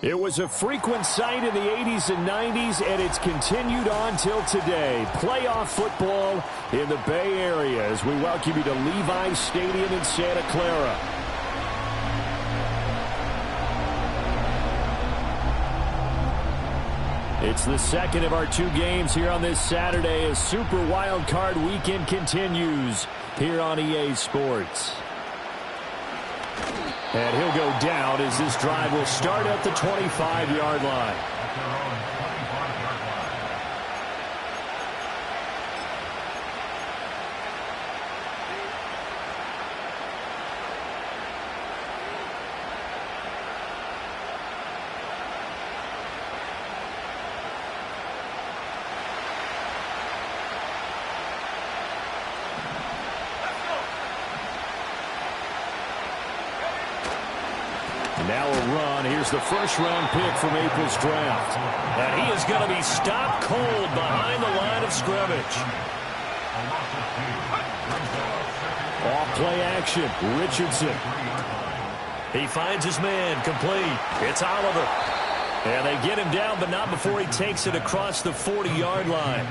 It was a frequent sight in the 80s and 90s, and it's continued on till today. Playoff football in the Bay Area as we welcome you to Levi's Stadium in Santa Clara. It's the second of our two games here on this Saturday as Super Wild Card Weekend continues here on EA Sports. And he'll go down as this drive will start at the 25-yard line. Now a run. Here's the first-round pick from April's draft. And he is going to be stopped cold behind the line of scrimmage. Off-play action. Richardson. He finds his man. Complete. It's Oliver. And they get him down, but not before he takes it across the 40-yard line.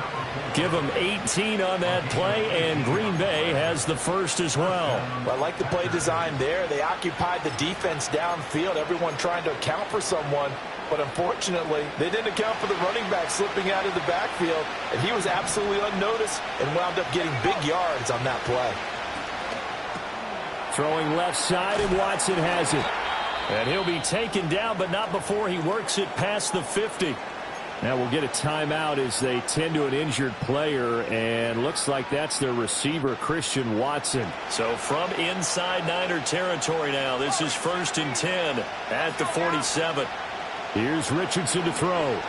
Give him 18 on that play, and Green Bay has the first as well. Well, I like the play design there. They occupied the defense downfield, everyone trying to account for someone. But unfortunately, they didn't account for the running back slipping out of the backfield, and he was absolutely unnoticed and wound up getting big yards on that play. Throwing left side, and Watson has it. And he'll be taken down, but not before he works it past the 50. Now we'll get a timeout as they tend to an injured player, and looks like that's their receiver, Christian Watson. So from inside Niner territory now, this is 1st and 10 at the 47. Here's Richardson to throw.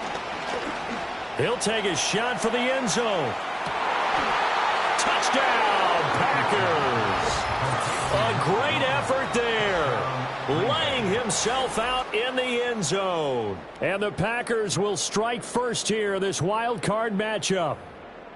He'll take a shot for the end zone. Touchdown, Packers! A great effort there, laying himself out in the end zone. And the Packers will strike first here, this wild card matchup.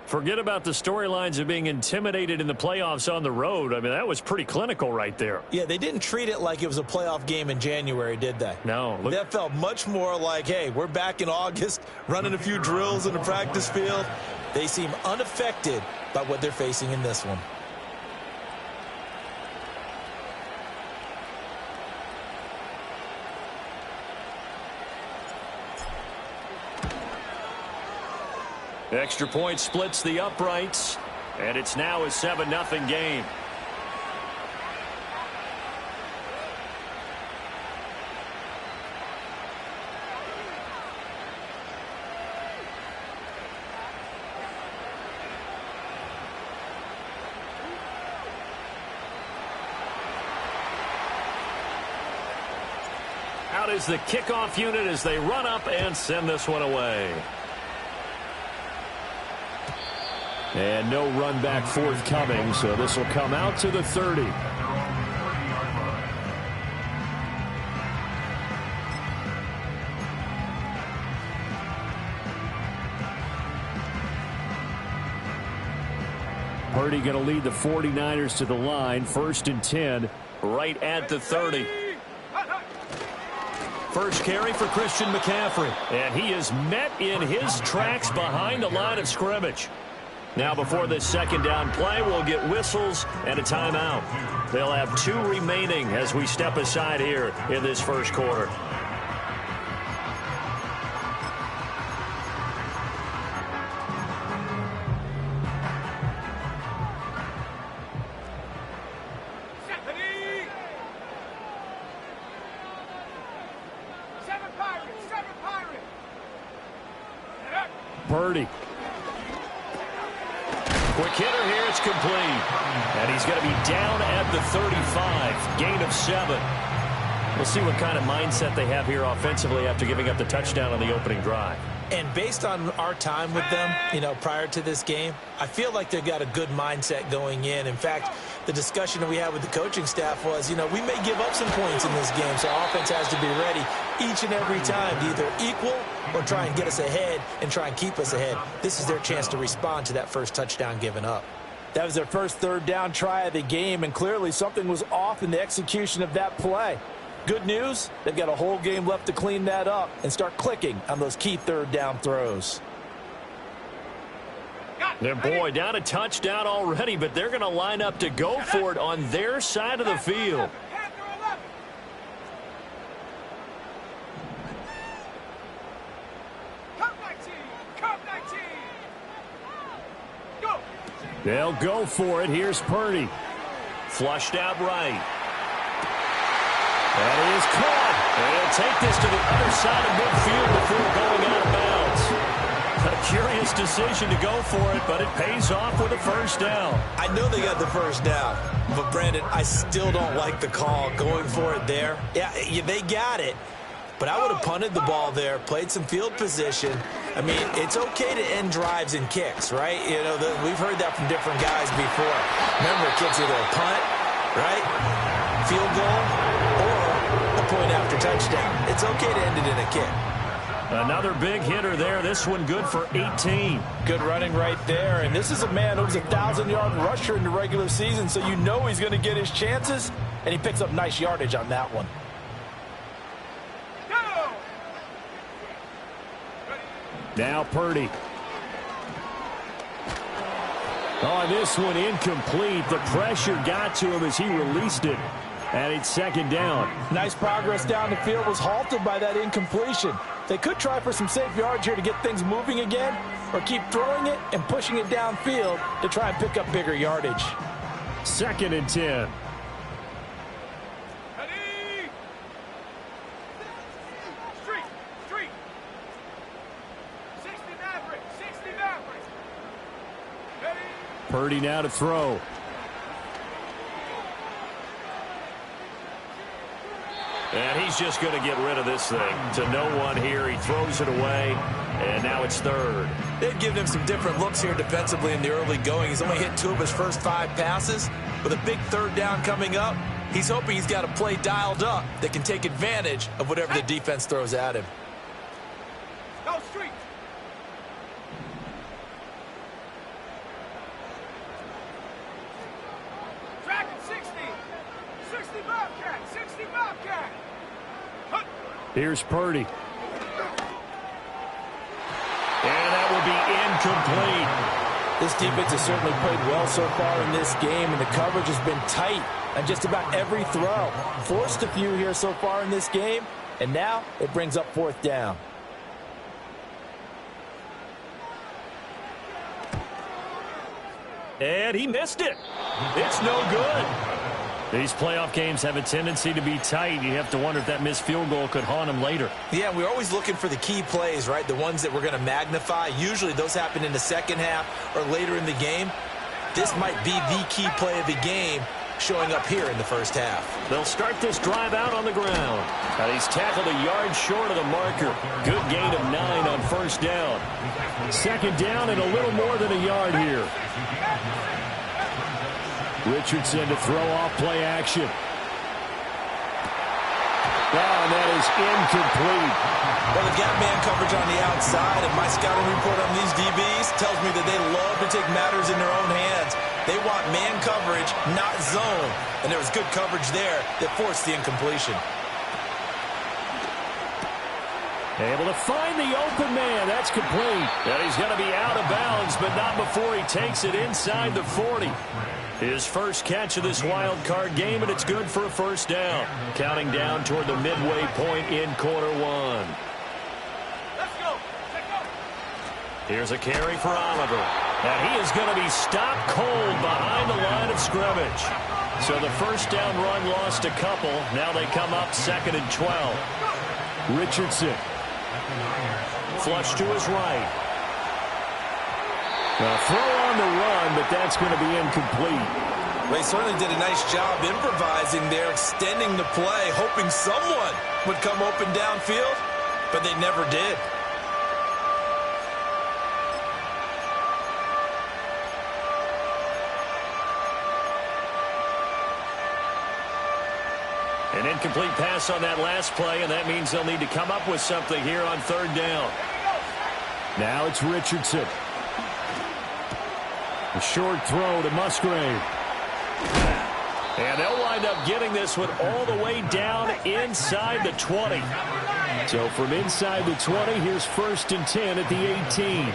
Forget about the storylines of being intimidated in the playoffs on the road. I mean, that was pretty clinical right there. Yeah, they didn't treat it like it was a playoff game in January, did they? No. That felt much more like, hey, we're back in August, running a few drills in the practice field. They seem unaffected by what they're facing in this one. Extra point splits the uprights, and it's now a 7-0 game. Out is the kickoff unit as they run up and send this one away. And no run back forthcoming, so this will come out to the 30. Purdy going to lead the 49ers to the line, 1st and 10, right at the 30. First carry for Christian McCaffrey, and he is met in his tracks behind the line of scrimmage. Now before this second down play, we'll get whistles and a timeout. They'll have 2 remaining as we step aside here in this first quarter. Purdy. Quick hitter here, it's complete. And he's going to be down at the 35, gain of 7. We'll see what kind of mindset they have here offensively after giving up the touchdown on the opening drive. And based on our time with them, prior to this game, I feel like they've got a good mindset going in. In fact, the discussion that we had with the coaching staff was, we may give up some points in this game, so our offense has to be ready each and every time to either equal or try and get us ahead and try and keep us ahead. This is their chance to respond to that first touchdown given up. That was their first 3rd down try of the game, and clearly something was off in the execution of that play. Good news, they've got a whole game left to clean that up and start clicking on those key third down throws. Boy, down a touchdown already, but they're going to line up to go for it on their side of the field. They'll go for it. Here's Purdy. Flushed out right. That is caught. They'll take this to the other side of midfield before going out of bounds. A curious decision to go for it, but it pays off with a first down. I know they got the first down, but Brandon, I still don't like the call going for it there. Yeah, they got it. But I would have punted the ball there, played some field position. I mean, it's okay to end drives and kicks, right? You know, we've heard that from different guys before. Remember, kicks either a punt, right, field goal, or a point after touchdown. It's okay to end it in a kick. Another big hitter there. This one good for 18. Good running right there. And this is a man who's a 1,000-yard rusher in the regular season, so you know he's going to get his chances, and he picks up nice yardage on that one. Now Purdy. Oh, this one incomplete. The pressure got to him as he released it. And it's second down. Nice progress down the field was halted by that incompletion. They could try for some safe yards here to get things moving again, or keep throwing it and pushing it downfield to try and pick up bigger yardage. 2nd and 10. Purdy now to throw. And he's just going to get rid of this thing to no one here. He throws it away, and now it's 3rd. They've given him some different looks here defensively in the early going. He's only hit 2 of his first 5 passes. With a big 3rd down coming up, he's hoping he's got a play dialed up that can take advantage of whatever the defense throws at him. Go street. Here's Purdy. And that will be incomplete. This defense has certainly played well so far in this game, and the coverage has been tight on just about every throw. Forced a few here so far in this game, and now it brings up 4th down. And he missed it. It's no good. These playoff games have a tendency to be tight. You have to wonder if that missed field goal could haunt him later. Yeah, we're always looking for the key plays, right? The ones that we're going to magnify. Usually those happen in the second half or later in the game. This might be the key play of the game showing up here in the first half. They'll start this drive out on the ground. And he's tackled a yard short of the marker. Good gain of 9 on first down. 2nd down and a little more than a yard here. Richardson to throw off play action. Oh, and that is incomplete. Well, the gap man coverage on the outside, and my scouting report on these DBs tells me that they love to take matters in their own hands. They want man coverage, not zone. And there was good coverage there that forced the incompletion. Able to find the open man. That's complete. And he's going to be out of bounds, but not before he takes it inside the 40. His first catch of this wild card game, and it's good for a first down. Counting down toward the midway point in quarter 1. Let's go. Here's a carry for Oliver. And he is going to be stopped cold behind the line of scrimmage. So the first down run lost a couple. Now they come up 2nd and 12. Richardson. Flush to his right. A throw on the run, but that's going to be incomplete. They certainly did a nice job improvising there, extending the play, hoping someone would come open downfield, but they never did. An incomplete pass on that last play, and that means they'll need to come up with something here on 3rd down. Now it's Richardson. A short throw to Musgrave. And they'll wind up getting this one all the way down inside the 20. So from inside the 20, here's 1st and 10 at the 18.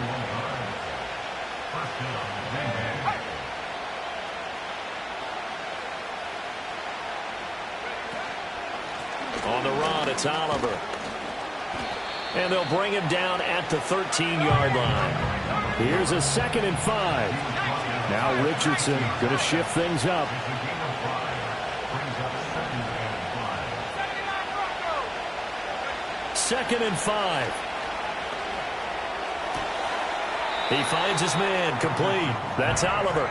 On the run, it's Oliver. And they'll bring him down at the 13-yard line. Here's a 2nd and 5. Now Richardson going to shift things up. 2nd and 5. He finds his man, complete. That's Oliver.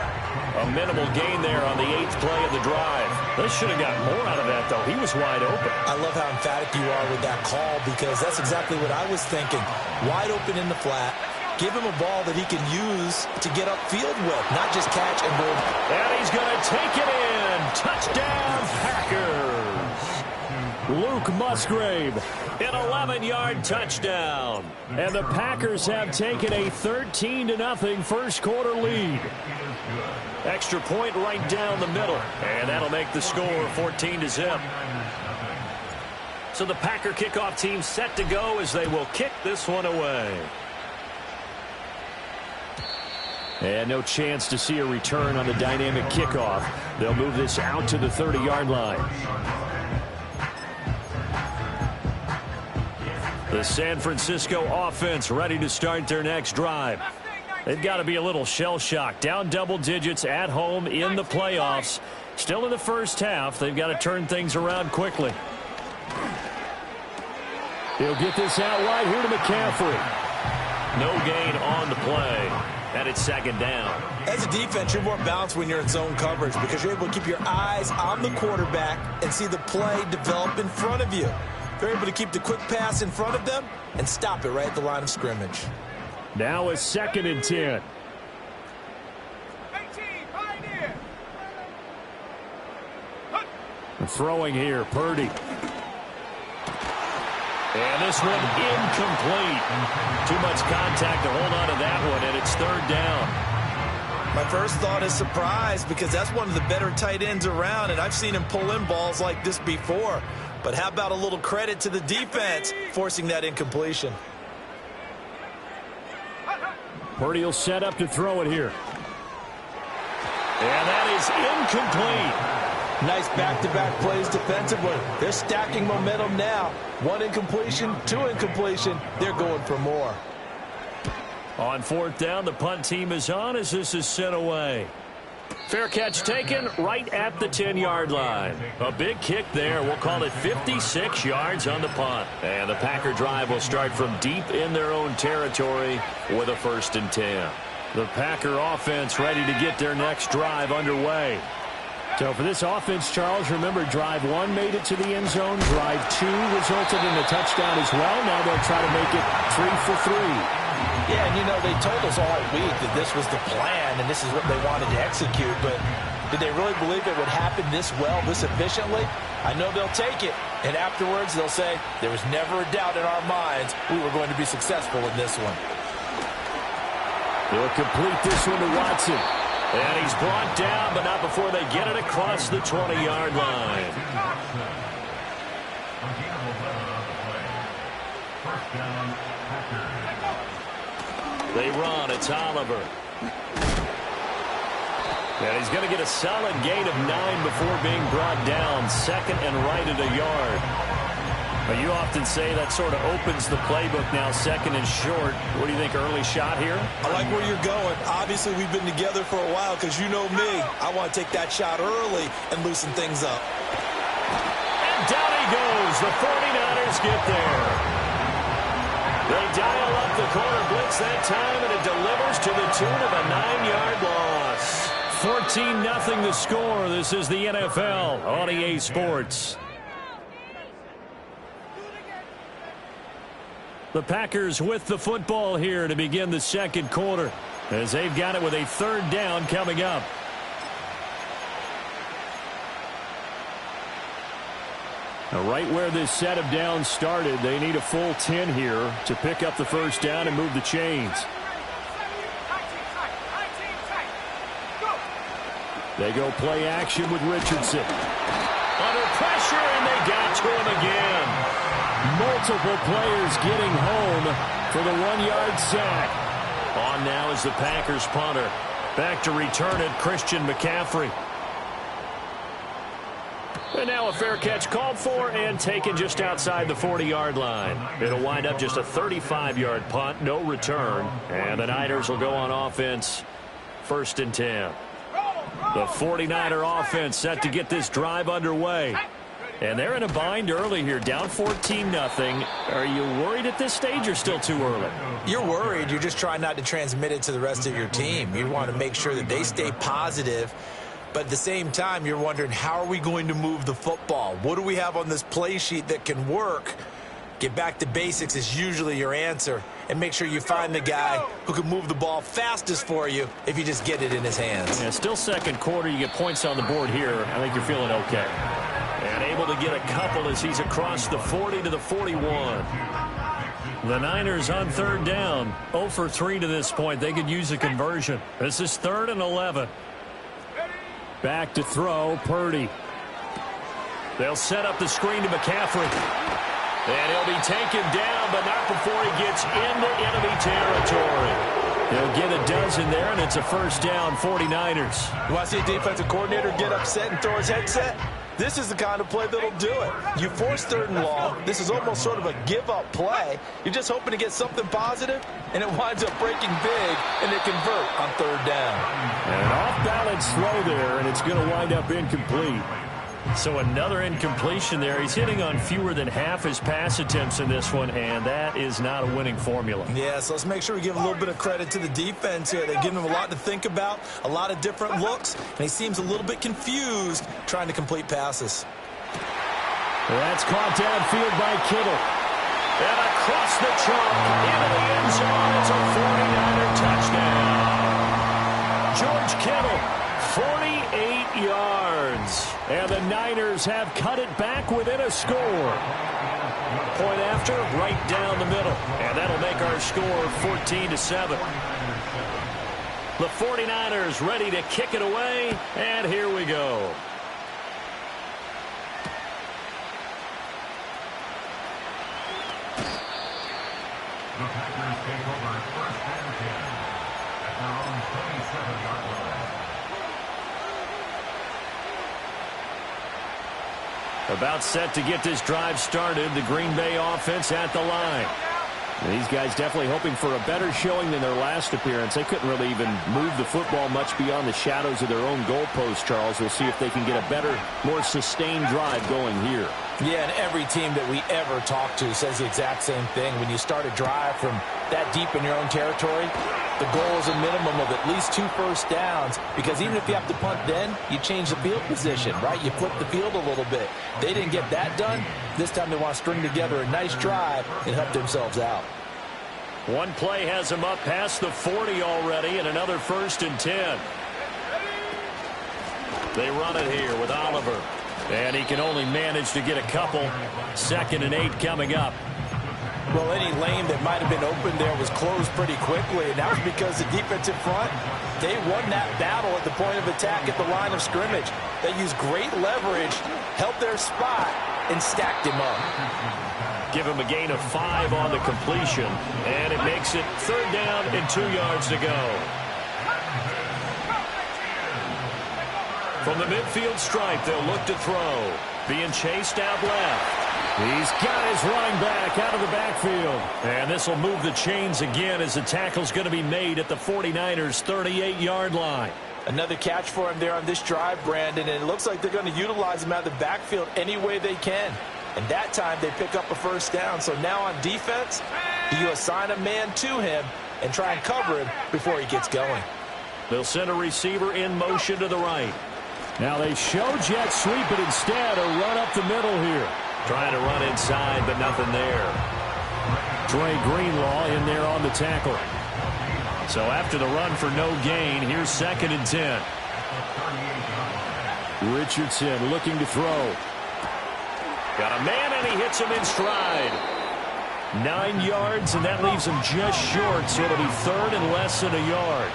A minimal gain there on the 8th play of the drive. They should have got more out of that, though. He was wide open. I love how emphatic you are with that call, because that's exactly what I was thinking. Wide open in the flat. Give him a ball that he can use to get upfield with, not just catch and move. And he's going to take it in. Touchdown, Packers. Luke Musgrave, an 11-yard touchdown. And the Packers have taken a 13-0 first quarter lead. Extra point right down the middle. And that'll make the score 14-0. So the Packer kickoff team set to go as they will kick this one away. And no chance to see a return on the dynamic kickoff. They'll move this out to the 30-yard line. The San Francisco offense ready to start their next drive. They've got to be a little shell-shocked. Down double digits at home in the playoffs. Still in the first half. They've got to turn things around quickly. He'll get this out wide here to McCaffrey. No gain on the play. And it's 2nd down. As a defense, you're more balanced when you're in zone coverage because you're able to keep your eyes on the quarterback and see the play develop in front of you. They're able to keep the quick pass in front of them and stop it right at the line of scrimmage. Now a 2nd and 10. 18, pioneer. Throwing here, Purdy. And this one incomplete. Too much contact to hold on to that one, and it's 3rd down. My first thought is surprise because that's one of the better tight ends around, and I've seen him pull in balls like this before. But how about a little credit to the defense forcing that incompletion? Purdy will set up to throw it here. And that is incomplete. Nice back-to-back plays defensively. They're stacking momentum now. 1 incompletion, 2 incompletion. They're going for more. On 4th down, the punt team is on as this is sent away. Fair catch taken right at the 10-yard line. A big kick there. We'll call it 56 yards on the punt. And the Packer drive will start from deep in their own territory with a 1st and 10. The Packer offense ready to get their next drive underway. So for this offense, Charles, remember drive 1 made it to the end zone. Drive 2 resulted in a touchdown as well. Now they'll try to make it 3 for 3. Yeah, and you know, they told us all week that this was the plan and this is what they wanted to execute, but did they really believe it would happen this well, this efficiently? I know they'll take it, and afterwards they'll say, there was never a doubt in our minds we were going to be successful in this one. They'll complete this one to Watson. And he's brought down, but not before they get it across the 20-yard line. They run. It's Oliver. And he's going to get a solid gain of 9 before being brought down. 2nd and right at a yard. But you often say that sort of opens the playbook now, 2nd and short. What do you think, early shot here? I like where you're going. Obviously, we've been together for a while because you know me. I want to take that shot early and loosen things up. And down he goes. The 49ers get there. They dial up the corner blitz that time, and it delivers to the tune of a 9-yard loss. 14-0 the score. This is the NFL on EA Sports. The Packers with the football here to begin the 2nd quarter as they've got it with a 3rd down coming up. Now, right where this set of downs started, they need a full 10 here to pick up the 1st down and move the chains. They go play action with Richardson. Under pressure, and they got to him again. Multiple players getting home for the 1-yard sack. On now is the Packers punter. Back to return it, Christian McCaffrey. And now a fair catch called for and taken just outside the 40-yard line. It'll wind up just a 35-yard punt, no return. And the Niners will go on offense, 1st and 10. The 49er offense set to get this drive underway. And they're in a bind early here, down 14-0. Are you worried at this stage or still too early? You're worried. You're just trying not to transmit it to the rest of your team. You want to make sure that they stay positive. But at the same time, you're wondering, how are we going to move the football? What do we have on this play sheet that can work? Get back to basics is usually your answer. And make sure you find the guy who can move the ball fastest for you if you just get it in his hands. Yeah, still second quarter. You get points on the board here. I think you're feeling okay. And able to get a couple as he's across the 40 to the 41. The Niners on 3rd down. 0 for 3 to this point. They could use a conversion. This is 3rd and 11. Back to throw, Purdy. They'll set up the screen to McCaffrey. And he'll be taken down, but not before he gets into enemy territory. They'll get a dozen there, and it's a 1st down, 49ers. You want to see a defensive coordinator get upset and throw his headset? This is the kind of play that'll do it. You force 3rd and long. This is almost sort of a give-up play. You're just hoping to get something positive, and it winds up breaking big, and they convert on 3rd down. An off-balance throw there, and it's going to wind up incomplete. So another incompletion there. He's hitting on fewer than half his pass attempts in this one, and that is not a winning formula. Yeah, so let's make sure we give a little bit of credit to the defense here. They've given him a lot to think about, a lot of different looks, and he seems a little bit confused trying to complete passes. That's caught downfield by Kittle. And across the chalk into the end zone. It's a 49er touchdown. George Kittle, 48 yards. And the Niners have cut it back within a score. Point after, right down the middle. And that'll make our score 14-7. The 49ers ready to kick it away. And here we go. The Packers take over 1st and 10 at their own 27-yard line. About set to get this drive started. The Green Bay offense at the line. These guys definitely hoping for a better showing than their last appearance. They couldn't really even move the football much beyond the shadows of their own goalpost, Charles. We'll see if they can get a better, more sustained drive going here. Yeah, and every team that we ever talk to says the exact same thing. When you start a drive from that deep in your own territory, the goal is a minimum of at least 2 first downs, because even if you have to punt then, you change the field position, right? You flip the field a little bit. They didn't get that done. This time they want to string together a nice drive and help themselves out. One play has them up past the 40 already, and another 1st and 10. They run it here with Oliver. And he can only manage to get a couple. 2nd and 8 coming up. Well, any lane that might have been open there was closed pretty quickly, and that was because the defensive front, they won that battle at the point of attack at the line of scrimmage. They used great leverage, held their spot, and stacked him up. Give him a gain of 5 on the completion, and it makes it 3rd down and 2 yards to go. From the midfield stripe, they'll look to throw. Being chased out left. He's got his running back out of the backfield. And this will move the chains again as the tackle's going to be made at the 49ers' 38-yard line. Another catch for him there on this drive, Brandon, and it looks like they're going to utilize him out of the backfield any way they can. And that time they pick up a 1st down. So now on defense, you assign a man to him and try and cover him before he gets going. They'll send a receiver in motion to the right. Now they show jet sweep, but instead a run up the middle here. Trying to run inside, but nothing there. Dre Greenlaw in there on the tackle. So after the run for no gain, here's 2nd and 10. Richardson looking to throw. Got a man, and he hits him in stride. 9 yards, and that leaves him just short, so it'll be 3rd and less than a yard.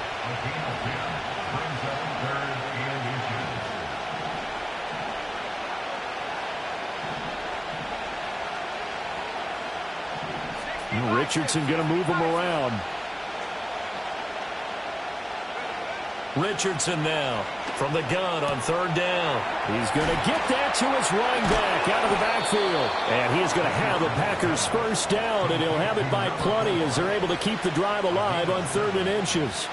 Richardson going to move him around. Richardson now from the gun on third down. He's going to get that to his running back out of the backfield. And he is going to have the Packers first down, and he'll have it by plenty as they're able to keep the drive alive on 3rd and inches.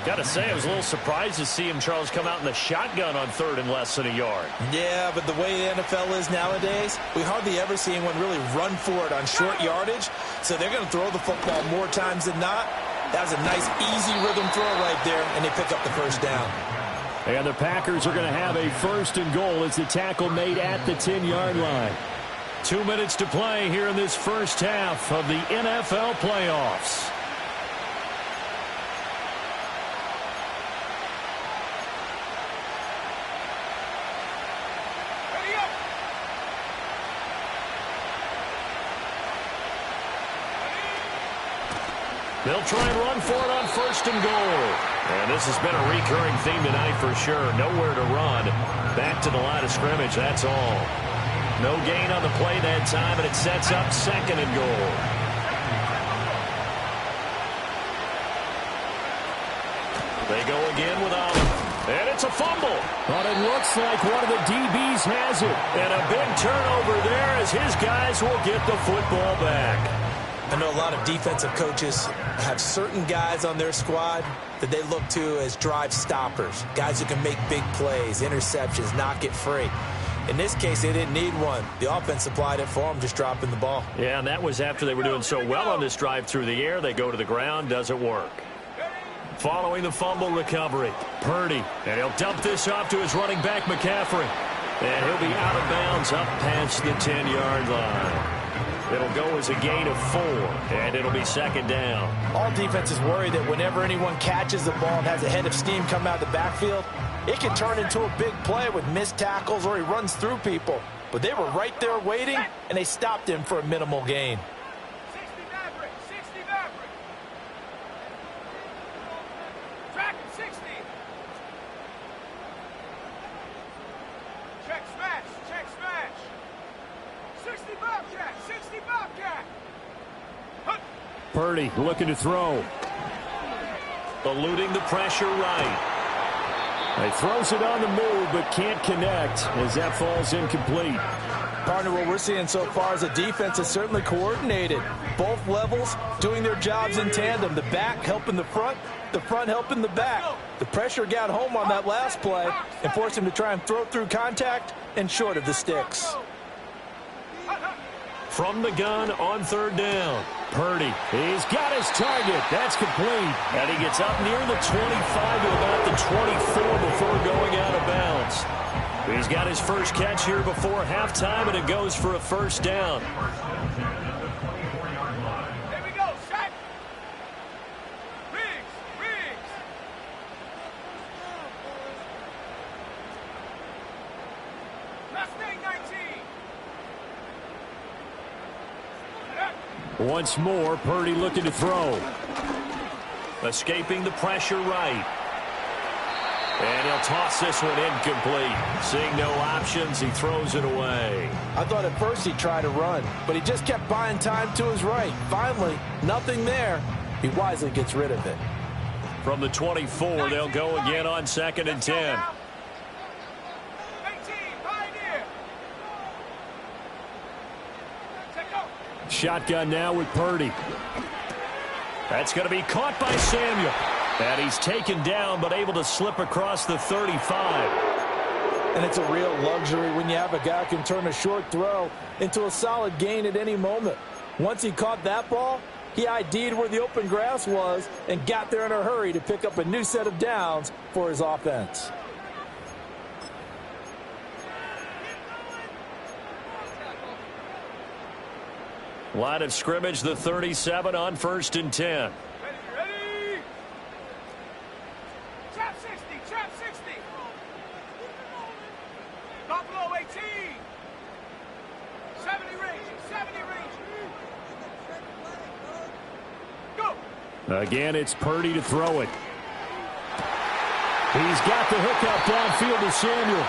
Got to say, I was a little surprised to see him, Charles, come out in the shotgun on 3rd and less than a yard. Yeah, but the way the NFL is nowadays, we hardly ever see anyone really run for it on short yardage. So they're going to throw the football more times than not. That was a nice, easy rhythm throw right there, and they pick up the first down. And the Packers are going to have a 1st and goal as the tackle made at the 10-yard line. 2 minutes to play here in this first half of the NFL playoffs. They'll try and run for it on 1st and goal. And this has been a recurring theme tonight for sure. Nowhere to run. Back to the line of scrimmage, that's all. No gain on the play that time, and it sets up 2nd and goal. They go again with Oliver. And it's a fumble. But it looks like one of the DBs has it. And a big turnover there as his guys will get the football back. I know a lot of defensive coaches have certain guys on their squad that they look to as drive stoppers, guys who can make big plays, interceptions, knock it free. In this case, they didn't need one. The offense supplied it for them, just dropping the ball. Yeah, and that was after they were doing so well on this drive through the air. They go to the ground, doesn't work. Following the fumble recovery, Purdy. And he'll dump this off to his running back, McCaffrey. And he'll be out of bounds up past the 10-yard line. It'll go as a gain of 4, and it'll be 2nd down. All defenses worry that whenever anyone catches the ball and has a head of steam come out of the backfield, it can turn into a big play with missed tackles or he runs through people. But they were right there waiting, and they stopped him for a minimal gain. 60 Maverick, 60 Maverick. Track 60. Check smash, check smash. 60 Bobcat, 60 Bobcat. Purdy looking to throw. Eluding the pressure right. He throws it on the move, but can't connect as that falls incomplete. Partner, what we're seeing so far is the defense is certainly coordinated. Both levels doing their jobs in tandem. The back helping the front helping the back. The pressure got home on that last play and forced him to try and throw through contact and short of the sticks. From the gun on 3rd down. Purdy, he's got his target. That's complete. And he gets up near the 25 to about the 24 before going out of bounds. He's got his first catch here before halftime, and it goes for a 1st down. Here we go, Shaq. Riggs. Mustang 19. Once more, Purdy looking to throw. Escaping the pressure right. And he'll toss this one incomplete. Seeing no options, he throws it away. I thought at first he'd try to run, but he just kept buying time to his right. Finally, nothing there. He wisely gets rid of it. From the 24, they'll go again on 2nd and 10. 18, Pioneer. Check out. Shotgun now with Purdy. That's going to be caught by Samuel. And he's taken down, but able to slip across the 35. And it's a real luxury when you have a guy who can turn a short throw into a solid gain at any moment. Once he caught that ball, he ID'd where the open grass was and got there in a hurry to pick up a new set of downs for his offense. Line of scrimmage, the 37 on 1st and 10. Ready? Trap 60, trap 60. Buffalo 18. 70 range, 70 range. Go. Again, it's Purdy to throw it. He's got the hookup downfield to Samuel.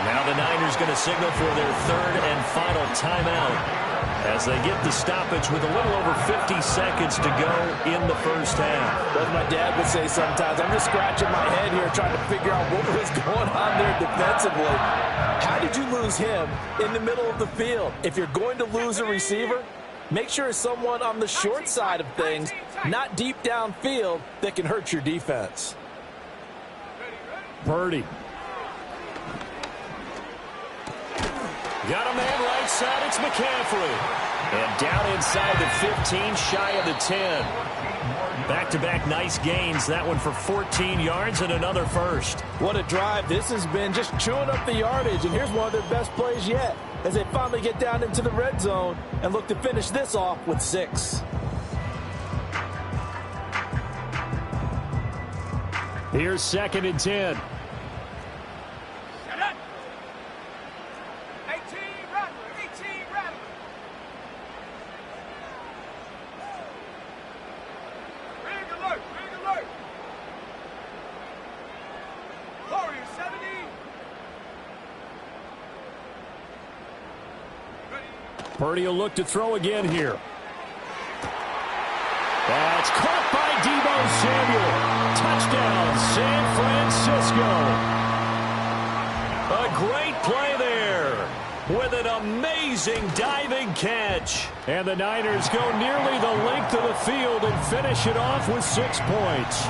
Now the Niners going to signal for their third and final timeout as they get the stoppage with a little over 50 seconds to go in the first half. As my dad would say sometimes, I'm just scratching my head here trying to figure out what was going on there defensively. How did you lose him in the middle of the field? If you're going to lose a receiver, make sure it's someone on the short side of things, not deep downfield, that can hurt your defense. Purdy. Got a man right side. It's McCaffrey. And down inside the 15, shy of the 10. Back-to-back nice gains. That one for 14 yards and another first. What a drive. This has been just chewing up the yardage. And here's one of their best plays yet as they finally get down into the red zone and look to finish this off with 6. Here's 2nd and 10. Purdy will look to throw again here. That's caught by Deebo A Samuel. Touchdown, San Francisco. great play there with an amazing diving catch. And the Niners go nearly the length of the field and finish it off with 6 points.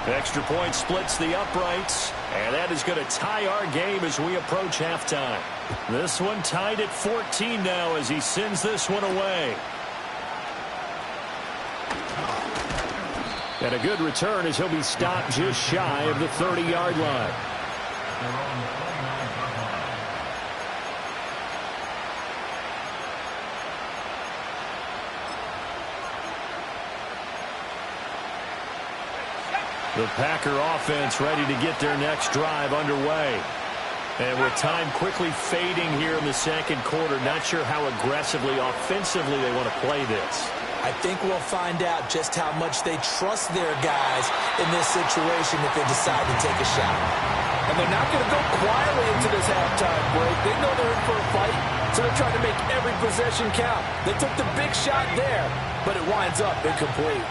Extra point splits the uprights, and that is going to tie our game as we approach halftime. This one tied at 14 now as he sends this one away. And a good return as he'll be stopped just shy of the 30-yard line. The Packer offense ready to get their next drive underway. And with time quickly fading here in the second quarter, not sure how aggressively, offensively they want to play this. I think we'll find out just how much they trust their guys in this situation if they decide to take a shot. And they're not going to go quietly into this halftime break. They know they're in for a fight, so they're trying to make every possession count. They took the big shot there, but it winds up incomplete.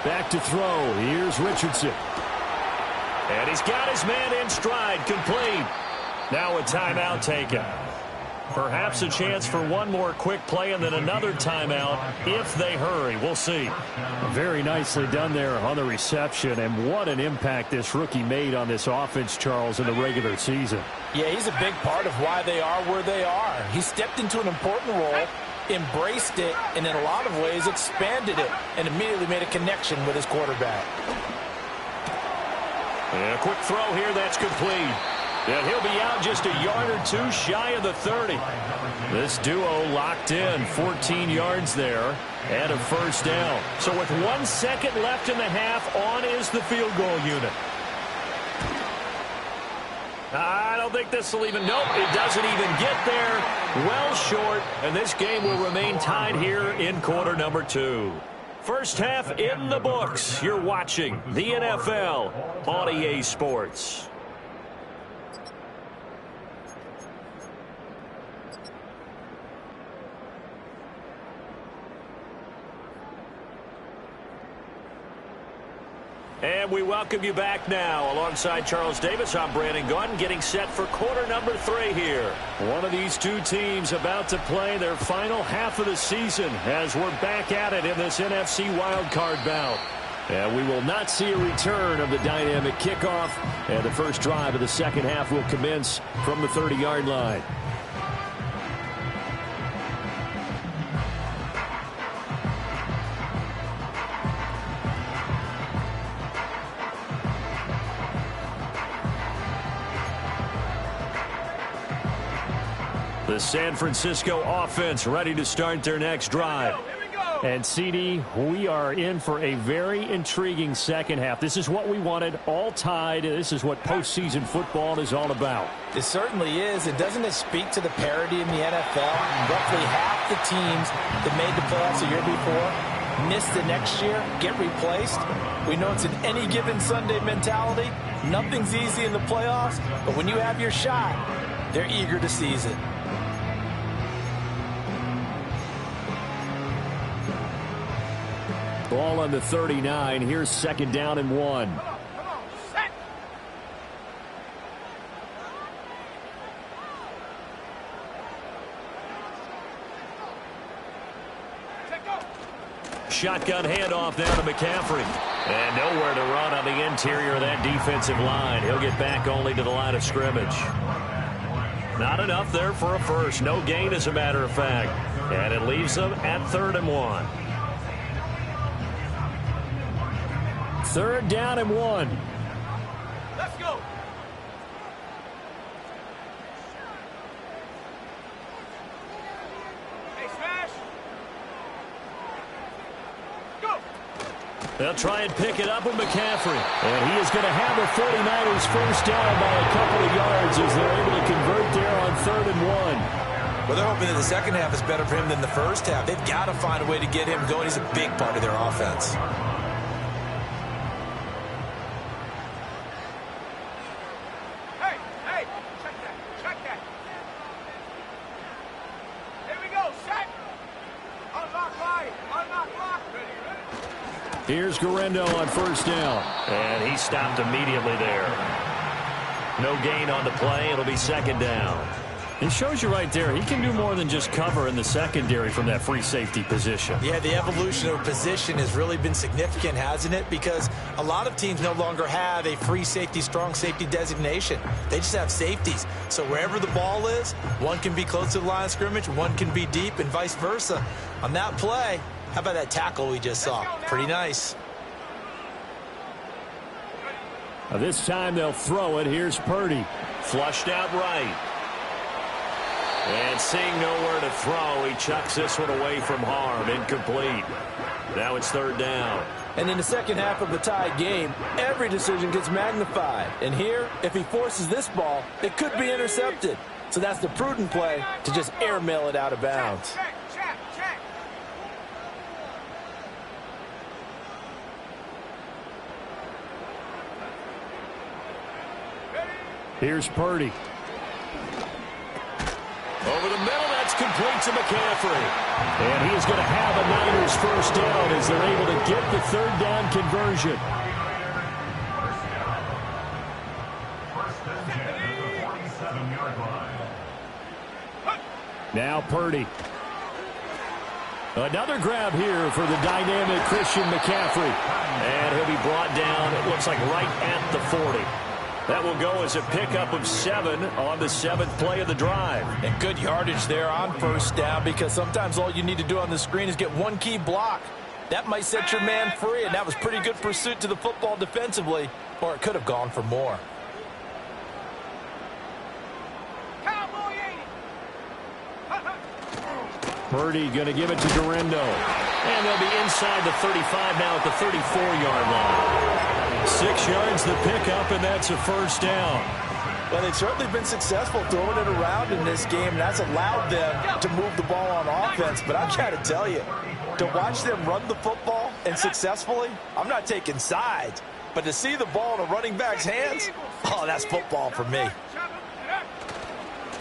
Back to throw. Here's Richardson. And he's got his man in stride, complete. Now a timeout taken. Perhaps a chance for one more quick play and then another timeout if they hurry. We'll see. Very nicely done there on the reception. And what an impact this rookie made on this offense, Charles, in the regular season. Yeah, he's a big part of why they are where they are. He stepped into an important role, embraced it, and in a lot of ways expanded it, and immediately made a connection with his quarterback. And a quick throw here that's complete. And he'll be out just a yard or two shy of the 30. This duo locked in, 14 yards there, and a first down. So with 1 second left in the half, on is the field goal unit. I don't think this will even, nope, it doesn't even get there. Well short, and this game will remain tied here in quarter number 2. First half in the books. You're watching the NFL on EA Sports. And we welcome you back now. Alongside Charles Davis, I'm Brandon Gunn, getting set for quarter number 3 here. One of these two teams about to play their final half of the season as we're back at it in this NFC wildcard bout. And we will not see a return of the dynamic kickoff. And the first drive of the second half will commence from the 30-yard line. The San Francisco offense ready to start their next drive. And, CD, we are in for a very intriguing second half. This is what we wanted, all tied. This is what postseason football is all about. It certainly is. And doesn't it speak to the parity in the NFL? Roughly half the teams that made the playoffs the year before miss the next year, get replaced. We know it's an any given Sunday mentality. Nothing's easy in the playoffs, but when you have your shot, they're eager to seize it. Ball on the 39. Here's 2nd down and 1. Come on, set. Take go. Shotgun handoff now to McCaffrey. And nowhere to run on the interior of that defensive line. He'll get back only to the line of scrimmage. Not enough there for a first. No gain, as a matter of fact. And it leaves them at 3rd and 1. 3rd down and 1. Let's go. Hey, smash. Go. They'll try and pick it up with McCaffrey. And he is going to have the 49ers first down by a couple of yards as they're able to convert there on 3rd and 1. Well, they're hoping that the second half is better for him than the first half. They've got to find a way to get him going. He's a big part of their offense. Hey, check that. Here we go, set. Unlock lock. Ready. Here's Garendo on 1st down. And he stopped immediately there. No gain on the play. It'll be 2nd down. It shows you right there, he can do more than just cover in the secondary from that free safety position. Yeah, the evolution of position has really been significant, hasn't it? Because a lot of teams no longer have a free safety, strong safety designation. They just have safeties. So wherever the ball is, one can be close to the line of scrimmage, one can be deep, and vice versa. On that play, how about that tackle we just saw? Pretty nice. This time they'll throw it. Here's Purdy. Flushed out right. And seeing nowhere to throw, he chucks this one away from harm. Incomplete. Now it's 3rd down. And in the second half of the tied game, every decision gets magnified. And here, if he forces this ball, it could be intercepted. So that's the prudent play to just airmail it out of bounds. Check. Here's Purdy. Over the middle, that's complete to McCaffrey. And he is going to have a Niners first down as they're able to get the 3rd down conversion. First and 10 at the 47-yard line. Now Purdy. Another grab here for the dynamic Christian McCaffrey. And he'll be brought down, it looks like right at the 40. That will go as a pickup of 7 on the 7th play of the drive. And good yardage there on first down, because sometimes all you need to do on the screen is get one key block. That might set your man free, and that was pretty good pursuit to the football defensively, or it could have gone for more. Cowboy 80. Purdy going to give it to Garendo. And they'll be inside the 35 now at the 34-yard line. 6 yards the pickup, and that's a first down. Well, they've certainly been successful throwing it around in this game, and that's allowed them to move the ball on offense. But I've got to tell you, to watch them run the football and successfully, I'm not taking sides, but to see the ball in a running back's hands, oh, that's football for me.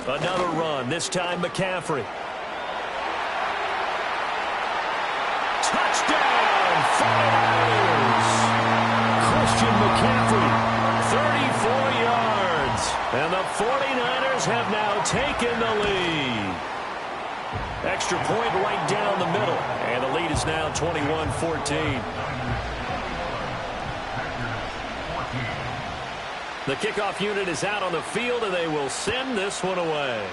Another run, this time McCaffrey. Touchdown, 49ers! Christian McCaffrey, 34 yards. And the 49ers have now taken the lead. Extra point right down the middle. And the lead is now 21-14. The kickoff unit is out on the field, and they will send this one away.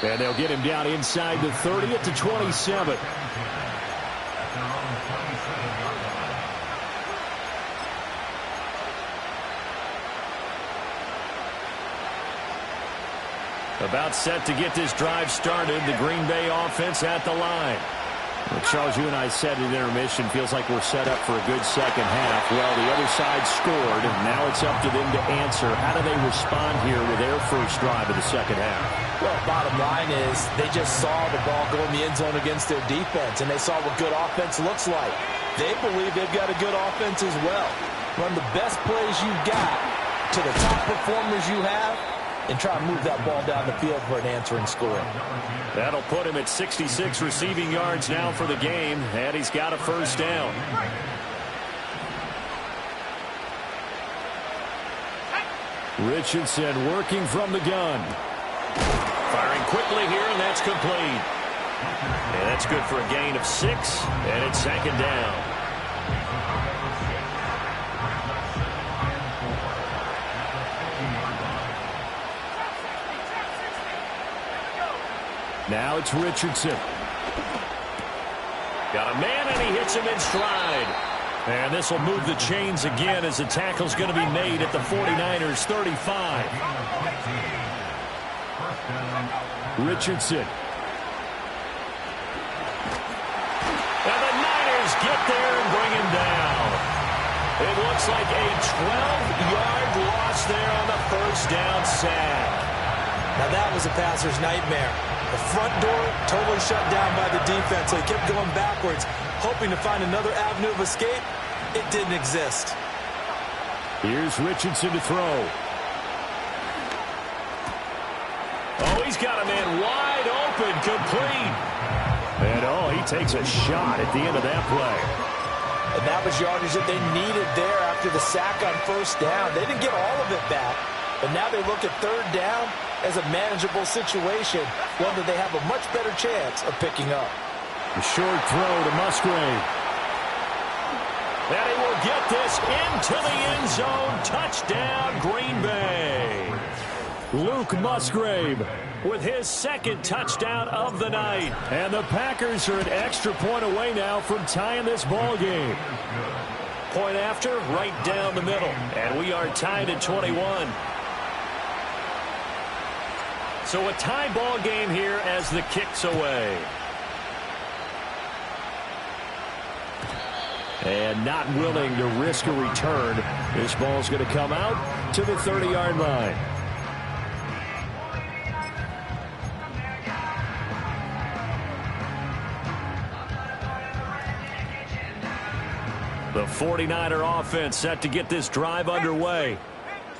and they'll get him down inside the 30 at the 27. About set to get this drive started. The Green Bay offense at the line. Well, Charles, you and I said at intermission, feels like we're set up for a good second half. Well, the other side scored, and now it's up to them to answer. How do they respond here with their first drive of the second half? Well, bottom line is they just saw the ball go in the end zone against their defense, and they saw what good offense looks like. They believe they've got a good offense as well. Run the best plays you've got to the top performers you have, and try and move that ball down the field for an answering score. That'll put him at 66 receiving yards now for the game, and he's got a first down. Richardson working from the gun. Firing quickly here, and that's complete. And that's good for a gain of 6, and it's second down. Now it's Richardson. Got a man, and he hits him in stride. And this will move the chains again as the tackle's going to be made at the 49ers 35. Richardson. And the Niners get there and bring him down. It looks like a 12-yard loss there on the first down sack. Now that was a passer's nightmare. The front door totally shut down by the defense, so he kept going backwards, hoping to find another avenue of escape. It didn't exist. Here's Richardson to throw. Oh, he's got a man wide open, complete. And, oh, he takes a shot at the end of that play. And that was yardage that they needed there after the sack on first down. They didn't get all of it back, but now they look at third down as a manageable situation, one that they have a much better chance of picking up. A short throw to Musgrave. And he will get this into the end zone. Touchdown, Green Bay. Luke Musgrave with his second touchdown of the night. And the Packers are an extra point away now from tying this ball game. Point after, right down the middle. And we are tied at 21. So a tie ball game here as the kick's away. And not willing to risk a return. This ball's going to come out to the 30-yard line. The 49er offense set to get this drive underway.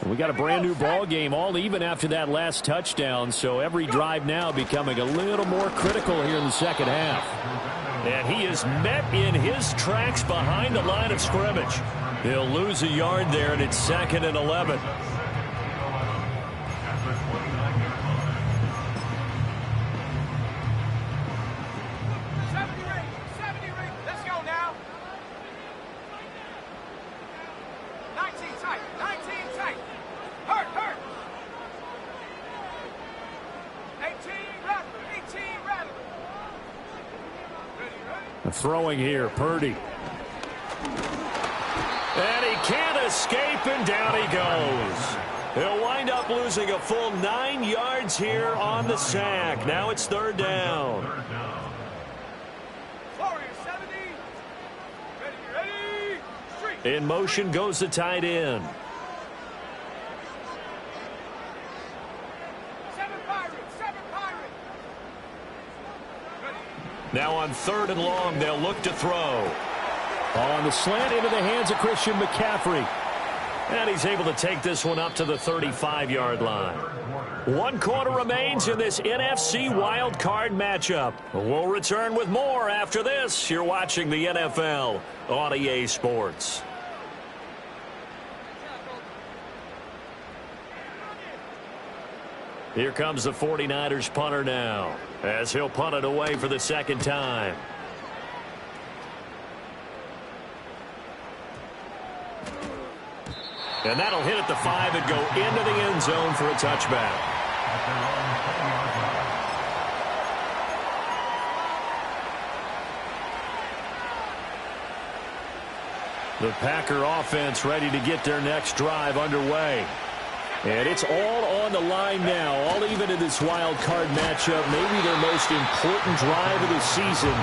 We got a brand new ball game, all even after that last touchdown, so every drive now becoming a little more critical here in the second half. And he is met in his tracks behind the line of scrimmage. He'll lose a yard there, and it's 2nd and 11. Let's go now. 19 tight. 19 tight. Hurt. 18 rattle. 18 rattle. Throwing here, Purdy. And he can't escape, and down he goes. He'll wind up losing a full 9 yards here on the sack. Now it's third down. Warrior 70. Ready. Street. In motion goes the tight end. 7 Pirates. Now on 3rd and long, they'll look to throw. On the slant into the hands of Christian McCaffrey. And he's able to take this one up to the 35-yard line. 1 quarter remains in this NFC wild card matchup. We'll return with more after this. You're watching the NFL on EA Sports. Here comes the 49ers punter now, as he'll punt it away for the second time. And that'll hit at the 5 and go into the end zone for a touchback. The Packer offense ready to get their next drive underway. And it's all on the line now, all even in this wild card matchup. Maybe their most important drive of the season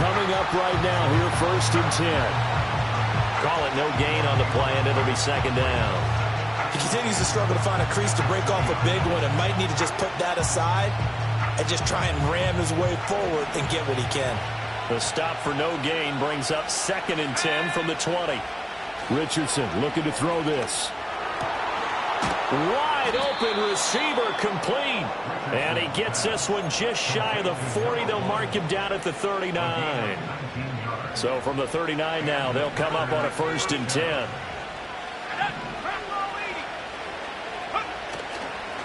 coming up right now here, 1st and 10. Call it no gain on the play, and it'll be 2nd down. He continues to struggle to find a crease to break off a big one and might need to just put that aside and just try and ram his way forward and get what he can. The stop for no gain brings up 2nd and 10 from the 20. Richardson looking to throw this. Wide open receiver, complete. And he gets this one just shy of the 40. They'll mark him down at the 39. So from the 39 now, they'll come up on a 1st and 10.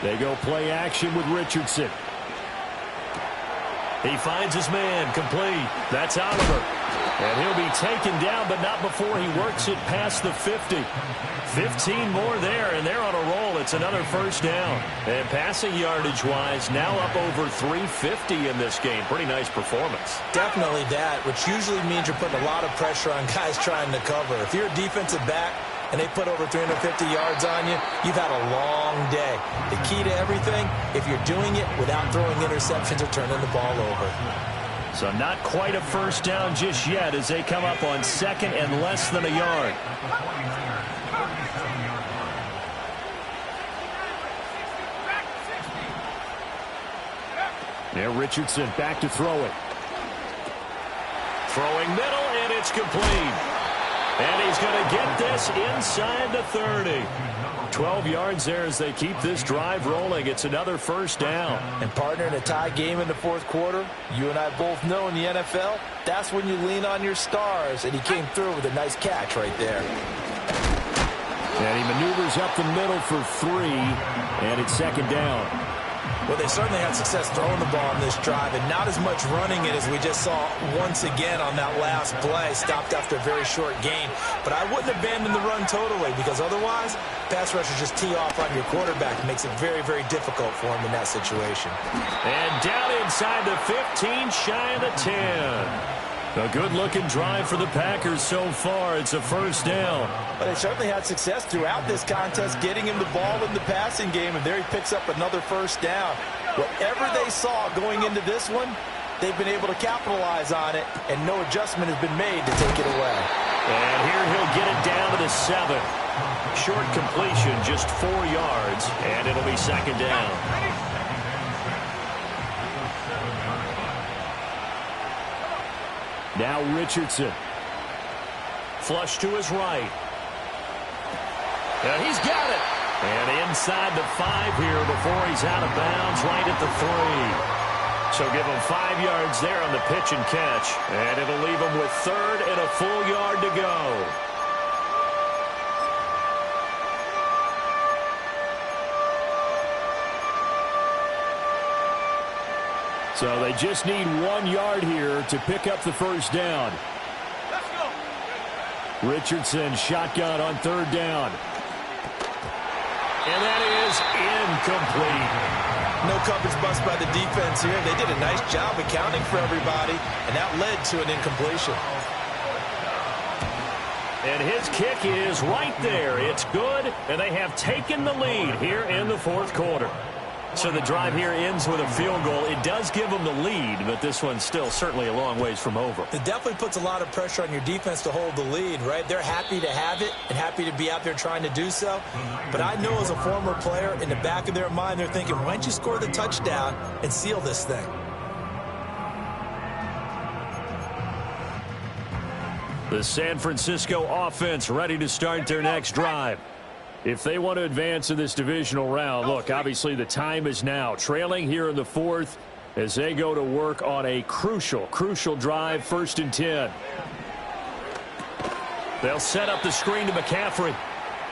They go play action with Richardson. He finds his man, complete. That's Oliver. And he'll be taken down, but not before he works it past the 50. 15 more there, and they're on a roll. It's another 1st down. And passing yardage-wise, now up over 350 in this game. Pretty nice performance. Definitely that, which usually means you're putting a lot of pressure on guys trying to cover. If you're a defensive back and they put over 350 yards on you, you've had a long day. The key to everything, if you're doing it without throwing interceptions or turning the ball over. So not quite a 1st down just yet as they come up on 2nd and less than a yard. Now Richardson back to throw it. Throwing middle, and it's complete. And he's going to get this inside the 30. 12 yards there as they keep this drive rolling. It's another 1st down. And partner, in a tie game in the 4th quarter, you and I both know in the NFL, that's when you lean on your stars. And he came through with a nice catch right there. And he maneuvers up the middle for 3, and it's 2nd down. Well, they certainly had success throwing the ball on this drive, and not as much running it as we just saw once again on that last play, stopped after a very short gain. But I wouldn't abandon the run totally, because otherwise, pass rushers just tee off on your quarterback. It makes it very, very difficult for him in that situation. And down inside the 15, shy of the 10. A good-looking drive for the Packers so far. It's a 1st down. But they certainly had success throughout this contest, getting him the ball in the passing game, and there he picks up another 1st down. Whatever they saw going into this one, they've been able to capitalize on it, and no adjustment has been made to take it away. And here he'll get it down to the 7. Short completion, just 4 yards, and it'll be 2nd down. Now Richardson. Flush to his right. And he's got it. And inside the 5 here before he's out of bounds, right at the 3. So give him 5 yards there on the pitch and catch. And it'll leave him with 3rd and a full yard to go. So they just need 1 yard here to pick up the 1st down. Let's go. Richardson shotgun on 3rd down. And that is incomplete. No coverage bust by the defense here. They did a nice job accounting for everybody, and that led to an incompletion. And his kick is right there. It's good, and they have taken the lead here in the 4th quarter. So the drive here ends with a field goal. It does give them the lead, but this one's still certainly a long ways from over. It definitely puts a lot of pressure on your defense to hold the lead, right? They're happy to have it and happy to be out there trying to do so. But I know as a former player, in the back of their mind, they're thinking, why don't you score the touchdown and seal this thing? The San Francisco offense ready to start their next drive. If they want to advance in this divisional round, look, obviously the time is now. Trailing here in the 4th as they go to work on a crucial drive, 1st and 10. They'll set up the screen to McCaffrey.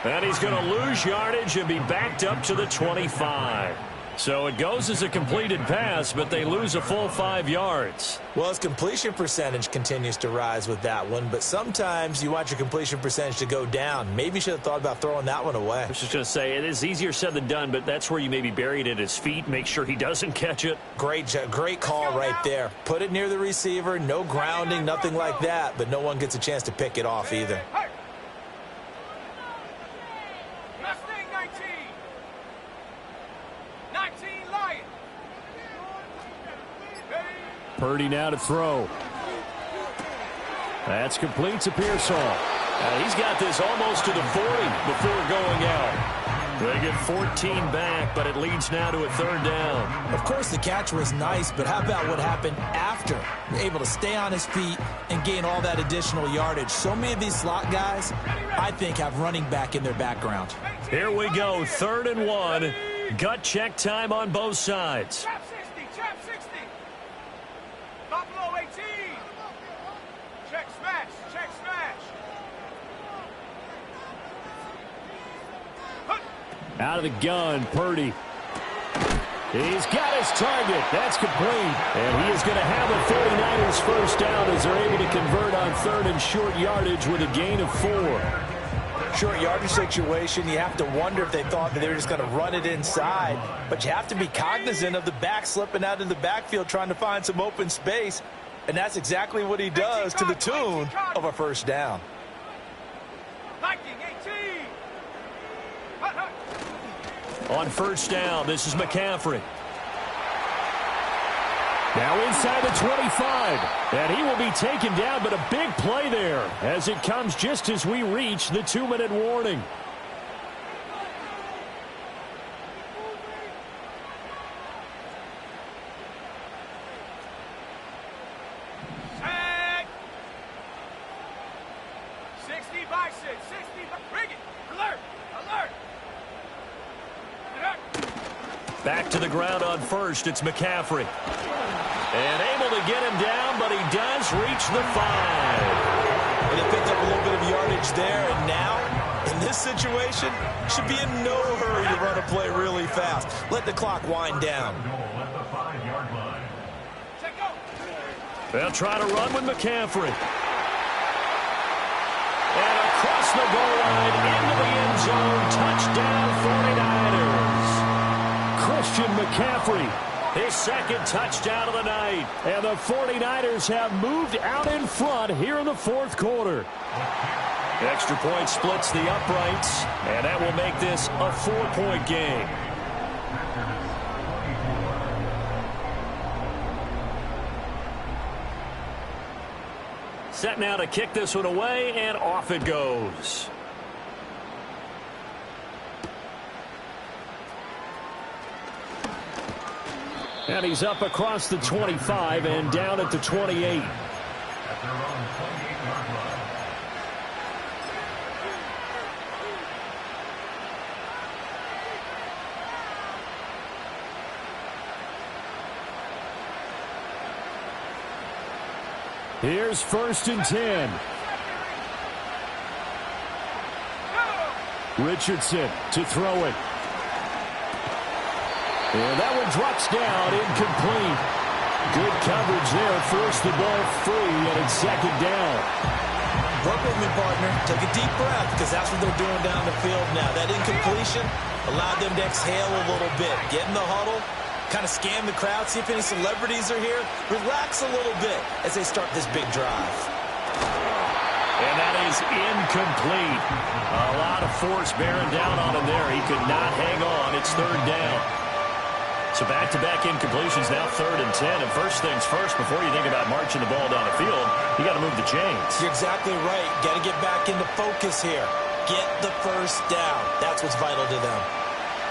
And he's going to lose yardage and be backed up to the 25. So it goes as a completed pass, but they lose a full 5 yards. Well, his completion percentage continues to rise with that one, but sometimes you want your completion percentage to go down. Maybe you should have thought about throwing that one away. I was just going to say, it is easier said than done, but that's where you maybe bury it at his feet, make sure he doesn't catch it. Great call right there. Put it near the receiver, no grounding, nothing like that, but no one gets a chance to pick it off either. Hey. Mustang 19. Purdy now to throw. That's complete to Pearsall. He's got this almost to the 40 before going out. They get 14 back, but it leads now to a third down. Of course, the catch was nice, but how about what happened after? Able to stay on his feet and gain all that additional yardage. So many of these slot guys, I think, have running back in their background. Here we go, 3rd and 1. Gut check time on both sides. Chap 60. Buffalo 18. Check smash. Out of the gun, Purdy. He's got his target. That's complete. And he is going to have a 49ers first down as they're able to convert on 3rd and short yardage with a gain of 4. Short yardage situation, you have to wonder if they thought that they were just going to run it inside. But you have to be cognizant of the back slipping out in the backfield trying to find some open space. And that's exactly what he does to the tune of a first down. Viking 18. On first down, this is McCaffrey. Now inside the 25. And he will be taken down, but a big play there as it comes just as we reach the 2-minute warning. Sack. 60 by 6. 60 by... Bring it. Alert. Back to the ground on first, it's McCaffrey. And able to get him down, but he does reach the 5. But they picked up a little bit of yardage there, and now, in this situation, should be in no hurry to run a play really fast. Let the clock wind down. They'll try to run with McCaffrey. And across the goal line, into the end zone, touchdown 49ers. Christian McCaffrey. His second touchdown of the night. And the 49ers have moved out in front here in the 4th quarter. Extra point splits the uprights, and that will make this a 4-point game. Set now to kick this one away, and off it goes. And he's up across the 25 and down at the 28. Here's 1st and 10. Richardson to throw it. And that one drops down, incomplete. Good coverage there, forced the ball free, and it's 2nd down. Work with me, partner. Take a deep breath, because that's what they're doing down the field now. That incompletion allowed them to exhale a little bit. Get in the huddle, kind of scan the crowd, see if any celebrities are here. Relax a little bit as they start this big drive. And that is incomplete. A lot of force bearing down on him there. He could not hang on. It's 3rd down. So back-to-back incompletions, now 3rd and 10. And first things first, before you think about marching the ball down the field, you got to move the chains. You're exactly right. Got to get back into focus here. Get the first down. That's what's vital to them.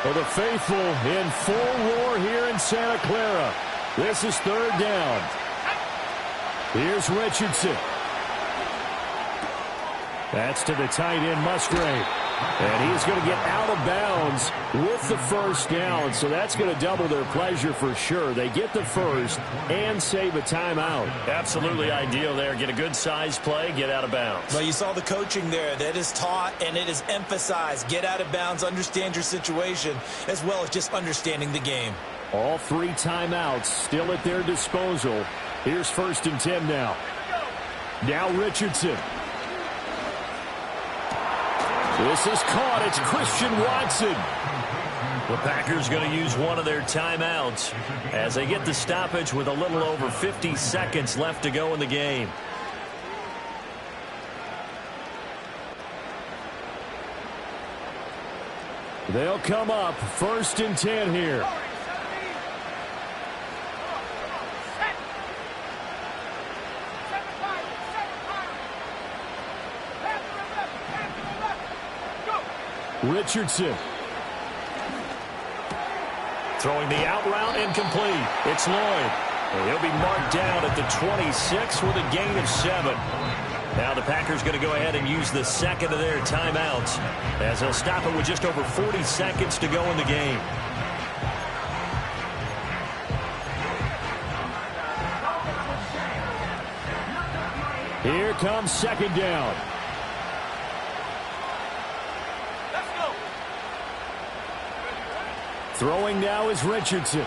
Well, the faithful in full roar here in Santa Clara. This is 3rd down. Here's Richardson. That's to the tight end, Musgrave. And he's going to get out of bounds with the first down. So that's going to double their pleasure for sure. They get the first and save a timeout. Absolutely ideal there. Get a good size play, get out of bounds. Well, you saw the coaching there. That is taught and it is emphasized. Get out of bounds, understand your situation, as well as just understanding the game. All 3 timeouts still at their disposal. Here's 1st and 10 now. Now Richardson. This is caught. It's Christian Watson. The Packers going to use one of their timeouts as they get the stoppage with a little over 50 seconds left to go in the game. They'll come up 1st and 10 here. Richardson. Throwing the out route incomplete. It's Lloyd. And he'll be marked down at the 26 with a gain of 7. Now the Packers going to go ahead and use the second of their timeouts as they'll stop it with just over 40 seconds to go in the game. Here comes second down. Let's go. Throwing now is Richardson.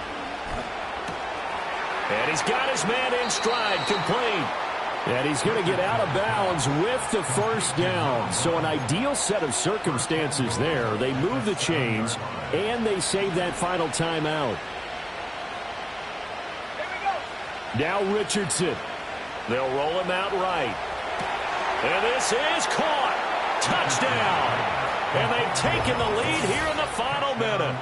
And he's got his man in stride, complete. And he's going to get out of bounds with the first down. So an ideal set of circumstances there. They move the chains, and they save that final timeout. Here we go. Now Richardson. They'll roll him out right. And this is caught. Touchdown. And they've taken the lead here in the final minute.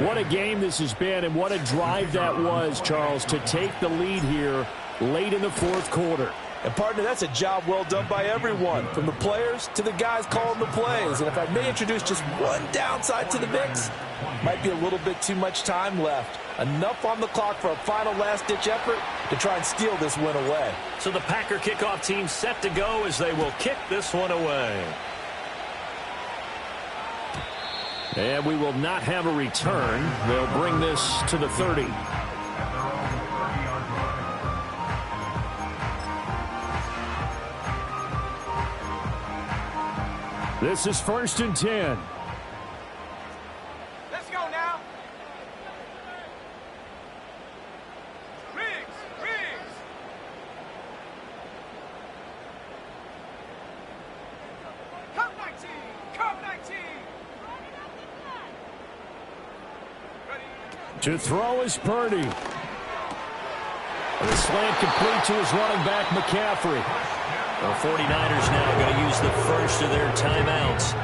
What a game this has been, and what a drive that was, Charles, to take the lead here late in the fourth quarter. And, partner, that's a job well done by everyone, from the players to the guys calling the plays. And if I may introduce just one downside to the mix, might be a little bit too much time left. Enough on the clock for a final last-ditch effort to try and steal this win away. So the Packer kickoff team set to go as they will kick this one away. And we will not have a return. They'll bring this to the 30. This is 1st and 10. Let's go now. Riggs. Come 19. Ready. To throw is Purdy. The slant complete to his running back, McCaffrey. The 49ers now going to use the first of their timeouts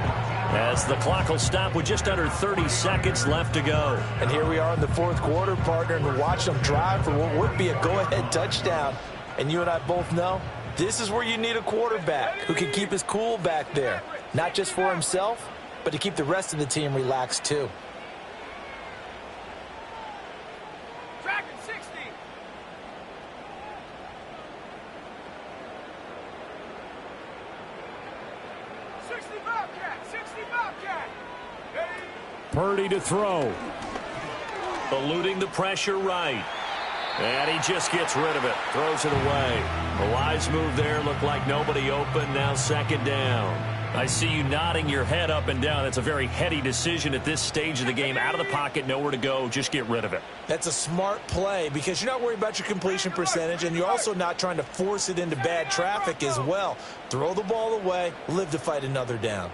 as the clock will stop with just under 30 seconds left to go. And here we are in the fourth quarter, partner, and watch them drive for what would be a go-ahead touchdown. And you and I both know this is where you need a quarterback who can keep his cool back there, not just for himself, but to keep the rest of the team relaxed too. Dragon 60. Purdy to throw. Eluding the pressure right. And he just gets rid of it. Throws it away. A wise move there. Looked like nobody open. Now second down. I see you nodding your head up and down. That's a very heady decision at this stage of the game. Out of the pocket, nowhere to go. Just get rid of it. That's a smart play because you're not worried about your completion percentage, and you're also not trying to force it into bad traffic as well. Throw the ball away, live to fight another down.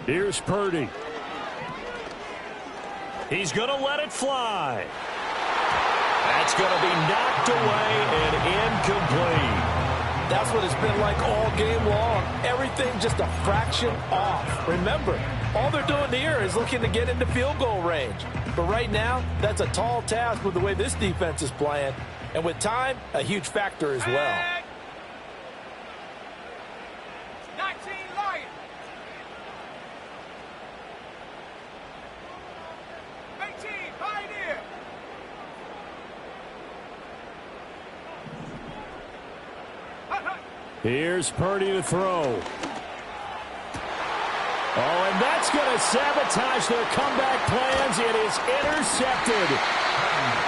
Here's Purdy. He's going to let it fly. That's going to be knocked away and incomplete. That's what it's been like all game long. Everything just a fraction off. Remember, all they're doing here is looking to get into field goal range. But right now, that's a tall task with the way this defense is playing. And with time, a huge factor as well. 19 Lions. 18 Pioneer. Here's Purdy to throw. Oh, and that's going to sabotage their comeback plans. It is intercepted.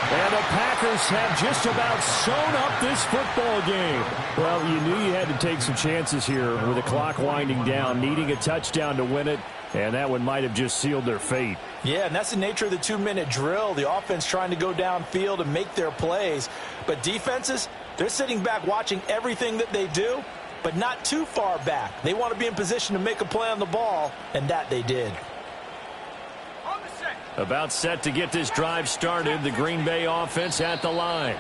And the Packers have just about sewn up this football game. Well, you knew you had to take some chances here with the clock winding down, needing a touchdown to win it, and that one might have just sealed their fate. Yeah, and that's the nature of the 2-minute drill. The offense trying to go downfield and make their plays. But defenses, they're sitting back watching everything that they do, but not too far back. They want to be in position to make a play on the ball, and that they did. On the set. About set to get this drive started, the Green Bay offense at the line.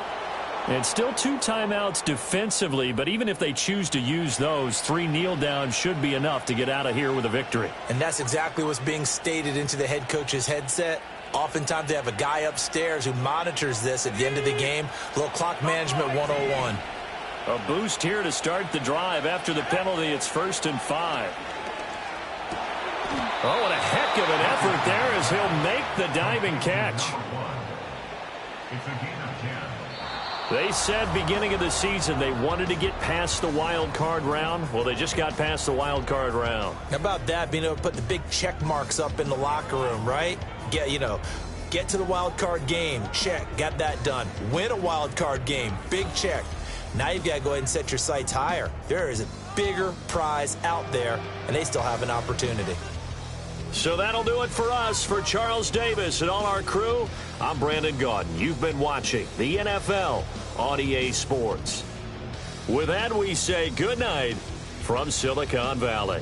And still 2 timeouts defensively, but even if they choose to use those, 3 kneel downs should be enough to get out of here with a victory. And that's exactly what's being stated into the head coach's headset. Oftentimes they have a guy upstairs who monitors this at the end of the game. A little clock management 101. A boost here to start the drive. After the penalty, it's 1st and 5. Oh, what a heck of an effort there as he'll make the diving catch. It's a gain of 10. They said beginning of the season they wanted to get past the wild card round. Well, they just got past the wild card round. How about that, being able to put the big check marks up in the locker room, right? Get to the wild card game, check, got that done. Win a wild card game, big check. Now you've got to go ahead and set your sights higher. There is a bigger prize out there, and they still have an opportunity. So that'll do it for us. For Charles Davis and all our crew, I'm Brandon Gaudin. You've been watching the NFL on EA Sports. With that, we say good night from Silicon Valley.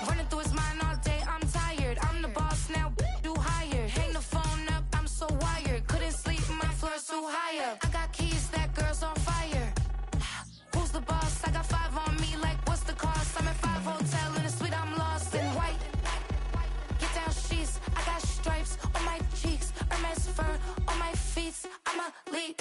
Running through his mind all day, I'm tired. I'm the boss now, do higher. Hang the phone up, I'm so wired. Couldn't sleep, my floor's too high up. I got keys, that girl's on fire. Who's the boss? I got 5 on me, like what's the cost? I'm at 5 hotel in a suite, I'm lost in white. Get down sheets, I got stripes on my cheeks. Hermes fur on my feet, I'm a lead.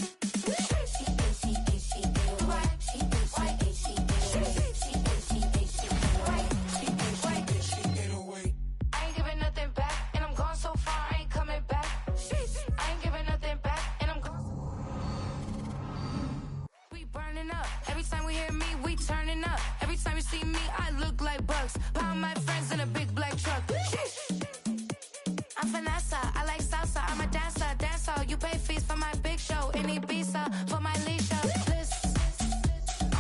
Every time we hear me, we turning up. Every time you see me, I look like bugs. Pound my friends in a big black truck. I'm Vanessa, I like salsa. I'm a dancer. You pay fees for my big show. In Ibiza, for my leisure. I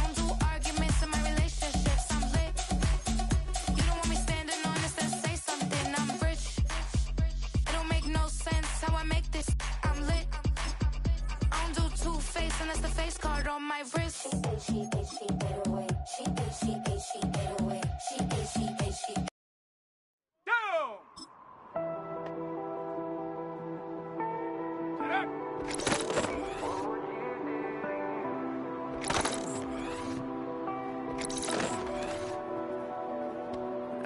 don't do arguments in my relationships. I'm lit. You don't want me standing on this and say something. I'm rich. It don't make no sense how I make this. I'm lit. I don't do two-face unless the face card on my wrist.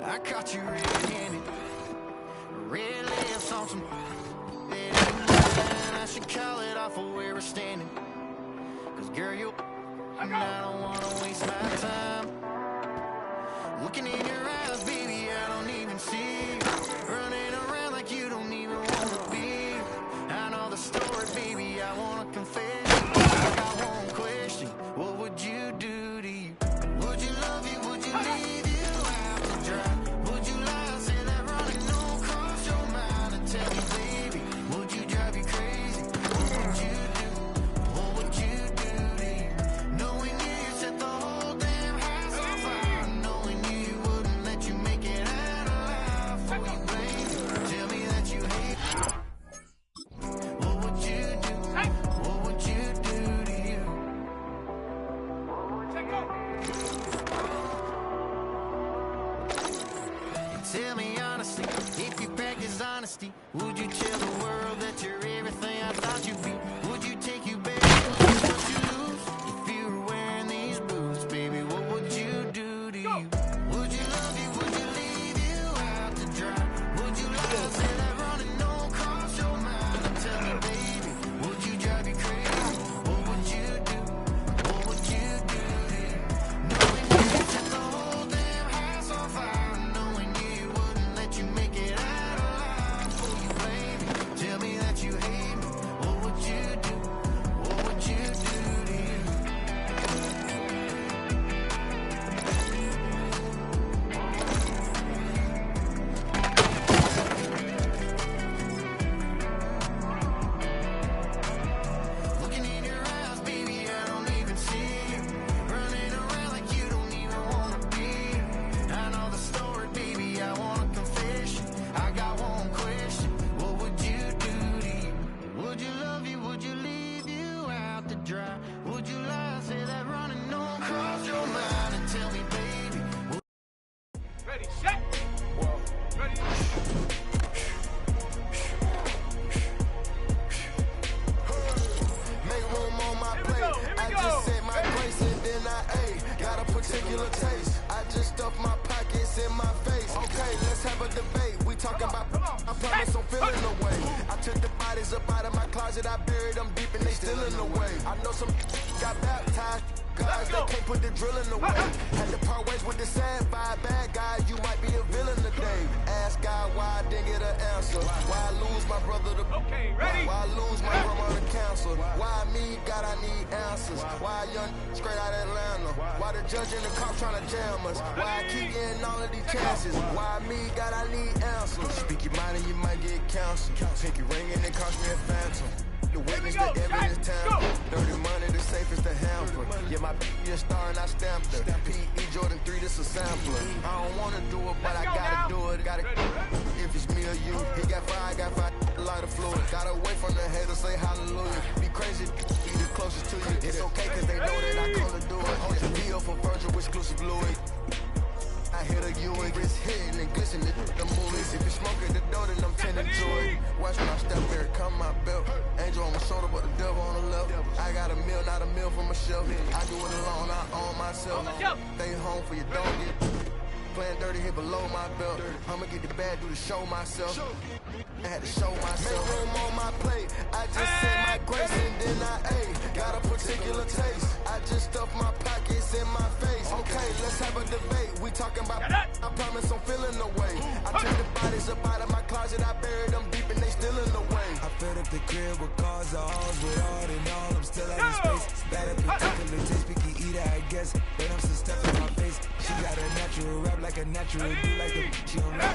I caught you red-handed, red lips on some and I should call it off of where we're standing. Cause girl, you and I don't wanna waste my time. Looking in your eyes, baby, I don't even see. Running around like you don't even wanna be. I know the story, baby, I wanna confess. I got one question, what would you do to you? Would you love you, would you leave you out to dry? Would you lie, say that running no cross your mind and tell me, baby, would you drive you crazy? What would you do? What would you do to you? Knowing you set the whole damn house on fire. Knowing you wouldn't let you make it out alive. For you, baby, tell me that you hate me. What would you do? What would particular taste. I just stuff my pockets in my face. Okay, let's have a debate. We talking about, I promise I'm feeling the way. I took the bodies up out of my closet, I buried them deep and they still in the way. I know some got baptized, guys, they can't put the drill in the way. Had to part ways with the sad vibe, bad guy, you might be a villain today. Ask God why I didn't get an answer. Why I lose my brother to why I lose my grandma to cancer. Why me, God, I need answers. Why I young straight out Atlanta. Why the judge and the cop trying to jam us. Why I keep getting all of these chances. Why me, God, I need answers. Speak your mind and you might get counseled. Pinky ring and it cost me a phantom. The witness, the evidence, time. Dirty money, the safest, the hamper. Yeah, my a star and I stamped her. P.E. Jordan 3, this a sampler. I don't wanna do it, but I gotta do it. Gotta if it's me or you. He got fire, I got fire. Lighter fluid. Gotta wait from the haters, say hallelujah. Be crazy, be the closest to you. It's okay, cause they know that I come to do it. Hold your deal for Virgil, exclusive Louis. I hit a Ewing, it's hitting and glistening the movies. If you smoke at the door, then I'm tending to it. Watch when I step here, come my belt. Angel on my shoulder, but the devil on the left. I got a meal, not a meal for myself. I do it alone, I own myself. Stay home for your dog get playing dirty here below my belt. I'ma get the bad, do the show myself. I had to show myself. Make room on my plate. I just said my grace and then I ate. Got a particular taste. I just stuffed my pockets in my face. Okay, let's have a debate. We talking about, I promise I'm feeling the way. I took the bodies up out of my closet. I buried them deep and they still in the way. I filled up the crib with cars, the halls with all in all. I'm still out of space. That a particular taste. Picky eater, I guess. But I'm some stuff in my face. She got a natural rap like a natural do like the she don't know.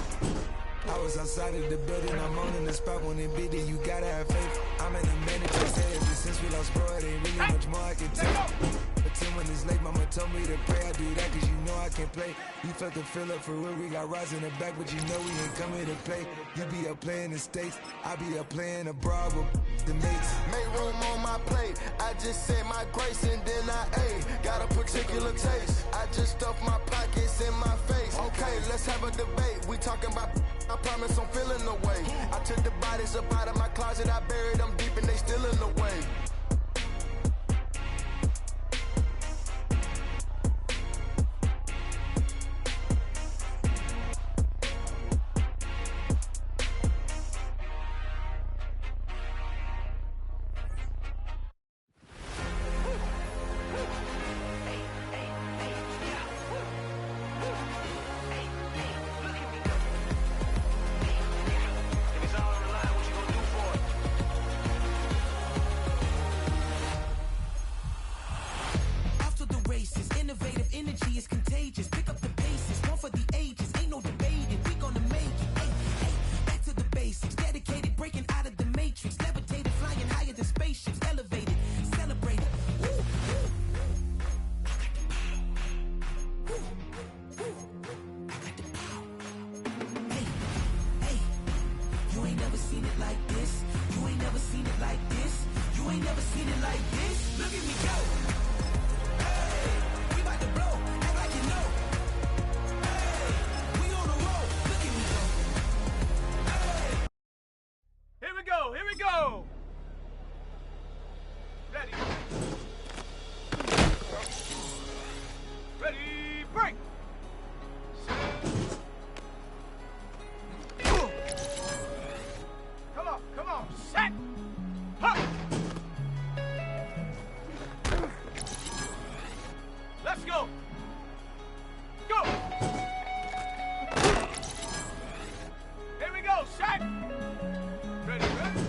I was outside of the building, I'm on in the spot when it beat it, you gotta have faith. I'm in a manager, said ever since we lost bro, it ain't really much more I can take. But 10 when it's late, mama told me to pray, I do that cause you know I can play. You felt the fill up for real, we got rise in the back, but you know we ain't coming to play. You be up playing the States, I be up playing abroad with the mates. Make room on my plate, I just said my grace and then I ate. Got a particular taste, I just stuffed my pockets in my face. Okay, let's have a debate, we talking about, I promise I'm feeling the way. I took the bodies up out of my closet, I buried them deep and they still in the way. Here we go! Ready. Ready, break! Come on, set! Huh. Let's go! Go! Here we go, set! Ready, ready?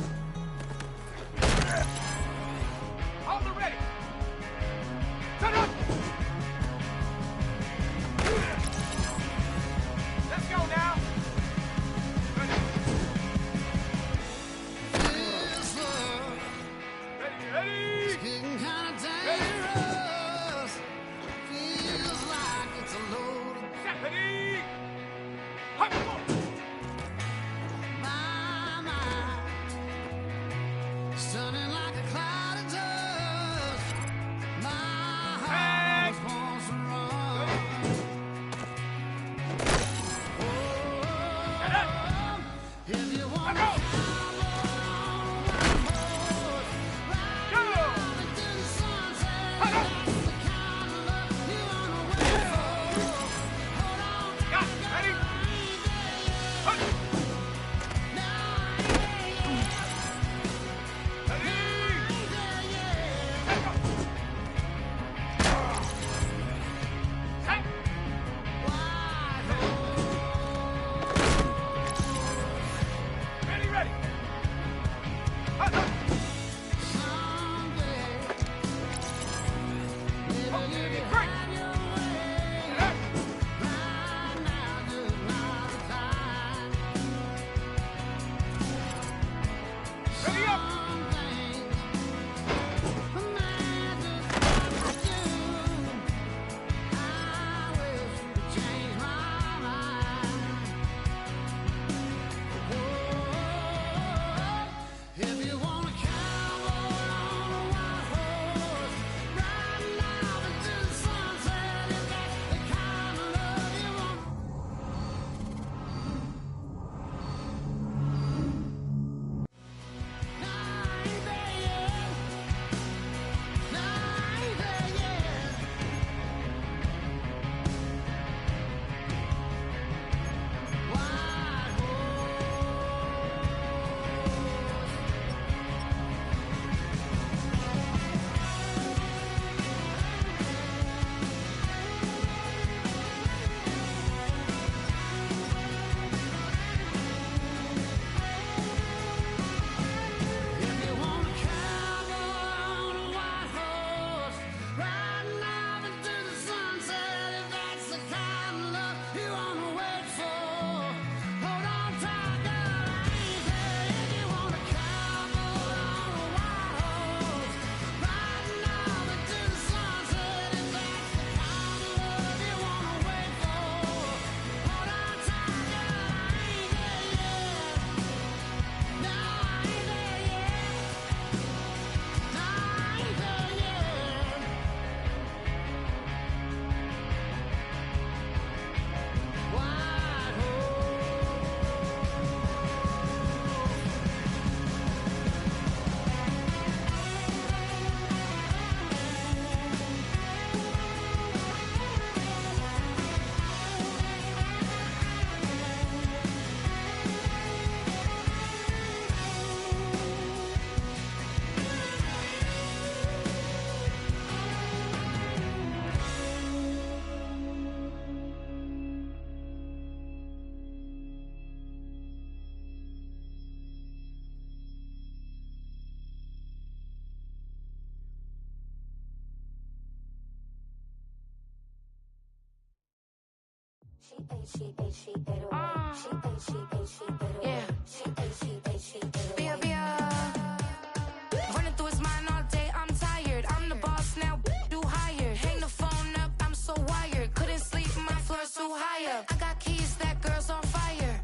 Running through his mind all day, I'm tired. I'm the boss now, do higher. Hang the phone up, I'm so wired. Couldn't sleep, my floor's too high up. I got keys, that girl's on fire.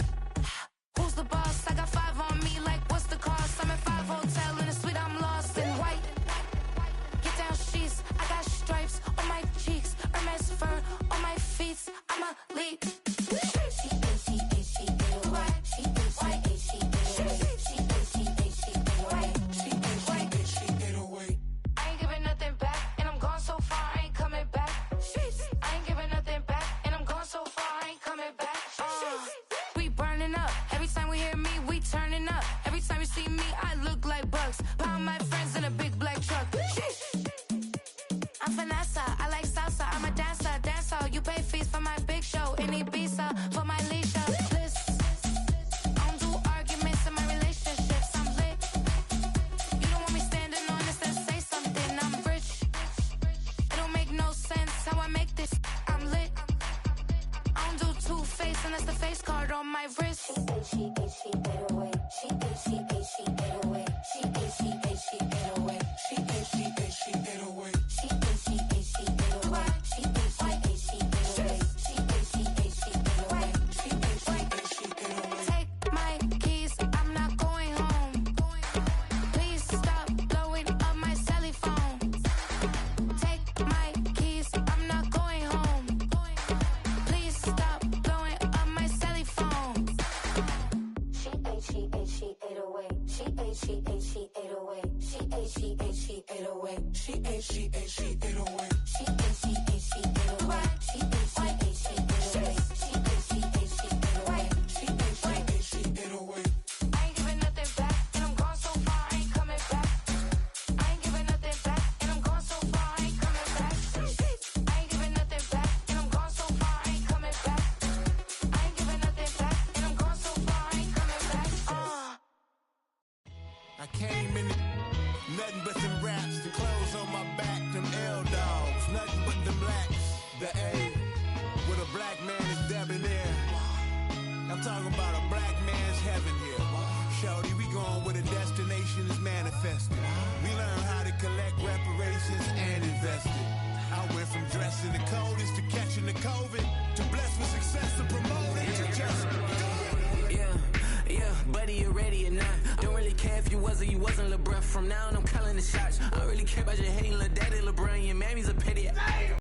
Who's the boss? I got 5 on me, like what's the cost? I'm at 5 hotel in a suite, I'm lost in white. Get down sheets, I got stripes on my cheeks, Hermes fur on my feet. I'm a lead. I ain't giving nothing back, and I'm gone so far, I ain't coming back. I ain't giving nothing back, and I'm gone so far, I ain't coming back. We burning up, every time we hear me, we turning up. Every time you see me, I look like bugs. Pound my friends in a big black truck. I'm Vanessa, I like salsa, I'm a dancer, dancer. You pay fees for my big show, in Ibiza, for my leisure. Bliss. I don't do arguments in my relationships, I'm lit. You don't want me standing on this and say something, I'm rich. It don't make no sense how I make this, I'm lit. I don't do two-face unless the face card on my wrist. Take my keys, I'm not going home. Please stop blowing up my celly phone. Take my keys, I'm not going home. Please stop blowing up my celly phone. She ate away. She ate, she ate, she ate away. She ate, she ate, she ate away. She ate, she ate, she ate away. She ate, she ate, she ate away. She ate, she ate, she ate away. She ate, she ate, she ate away. She ate, she ate, she ate away. I ain't giving nothing back, and I'm gone so far, I ain't coming back. I ain't giving nothing back, and I'm gone so far, I ain't coming back. I ain't giving nothing back, and I'm gone so far, I ain't coming back. I ain't giving nothing back, and I'm gone so far, I ain't coming back. I came in nothing but them raps, the clothes on my back, them L-dogs, nothing but them blacks. The A, with a black man is debonair. I'm talking about a black man's heaven here. Shorty, we going where the destination is manifested. We learn how to collect reparations and invest it. I went from dressing the coldest to catching the COVID, to blessed with success to promote it, to just do it. Yeah, buddy, you ready or not? Don't really care if you was or you wasn't LeBron. From now on, I'm calling the shots. I don't really care about your hating little daddy LeBron. Your mammy's a petty.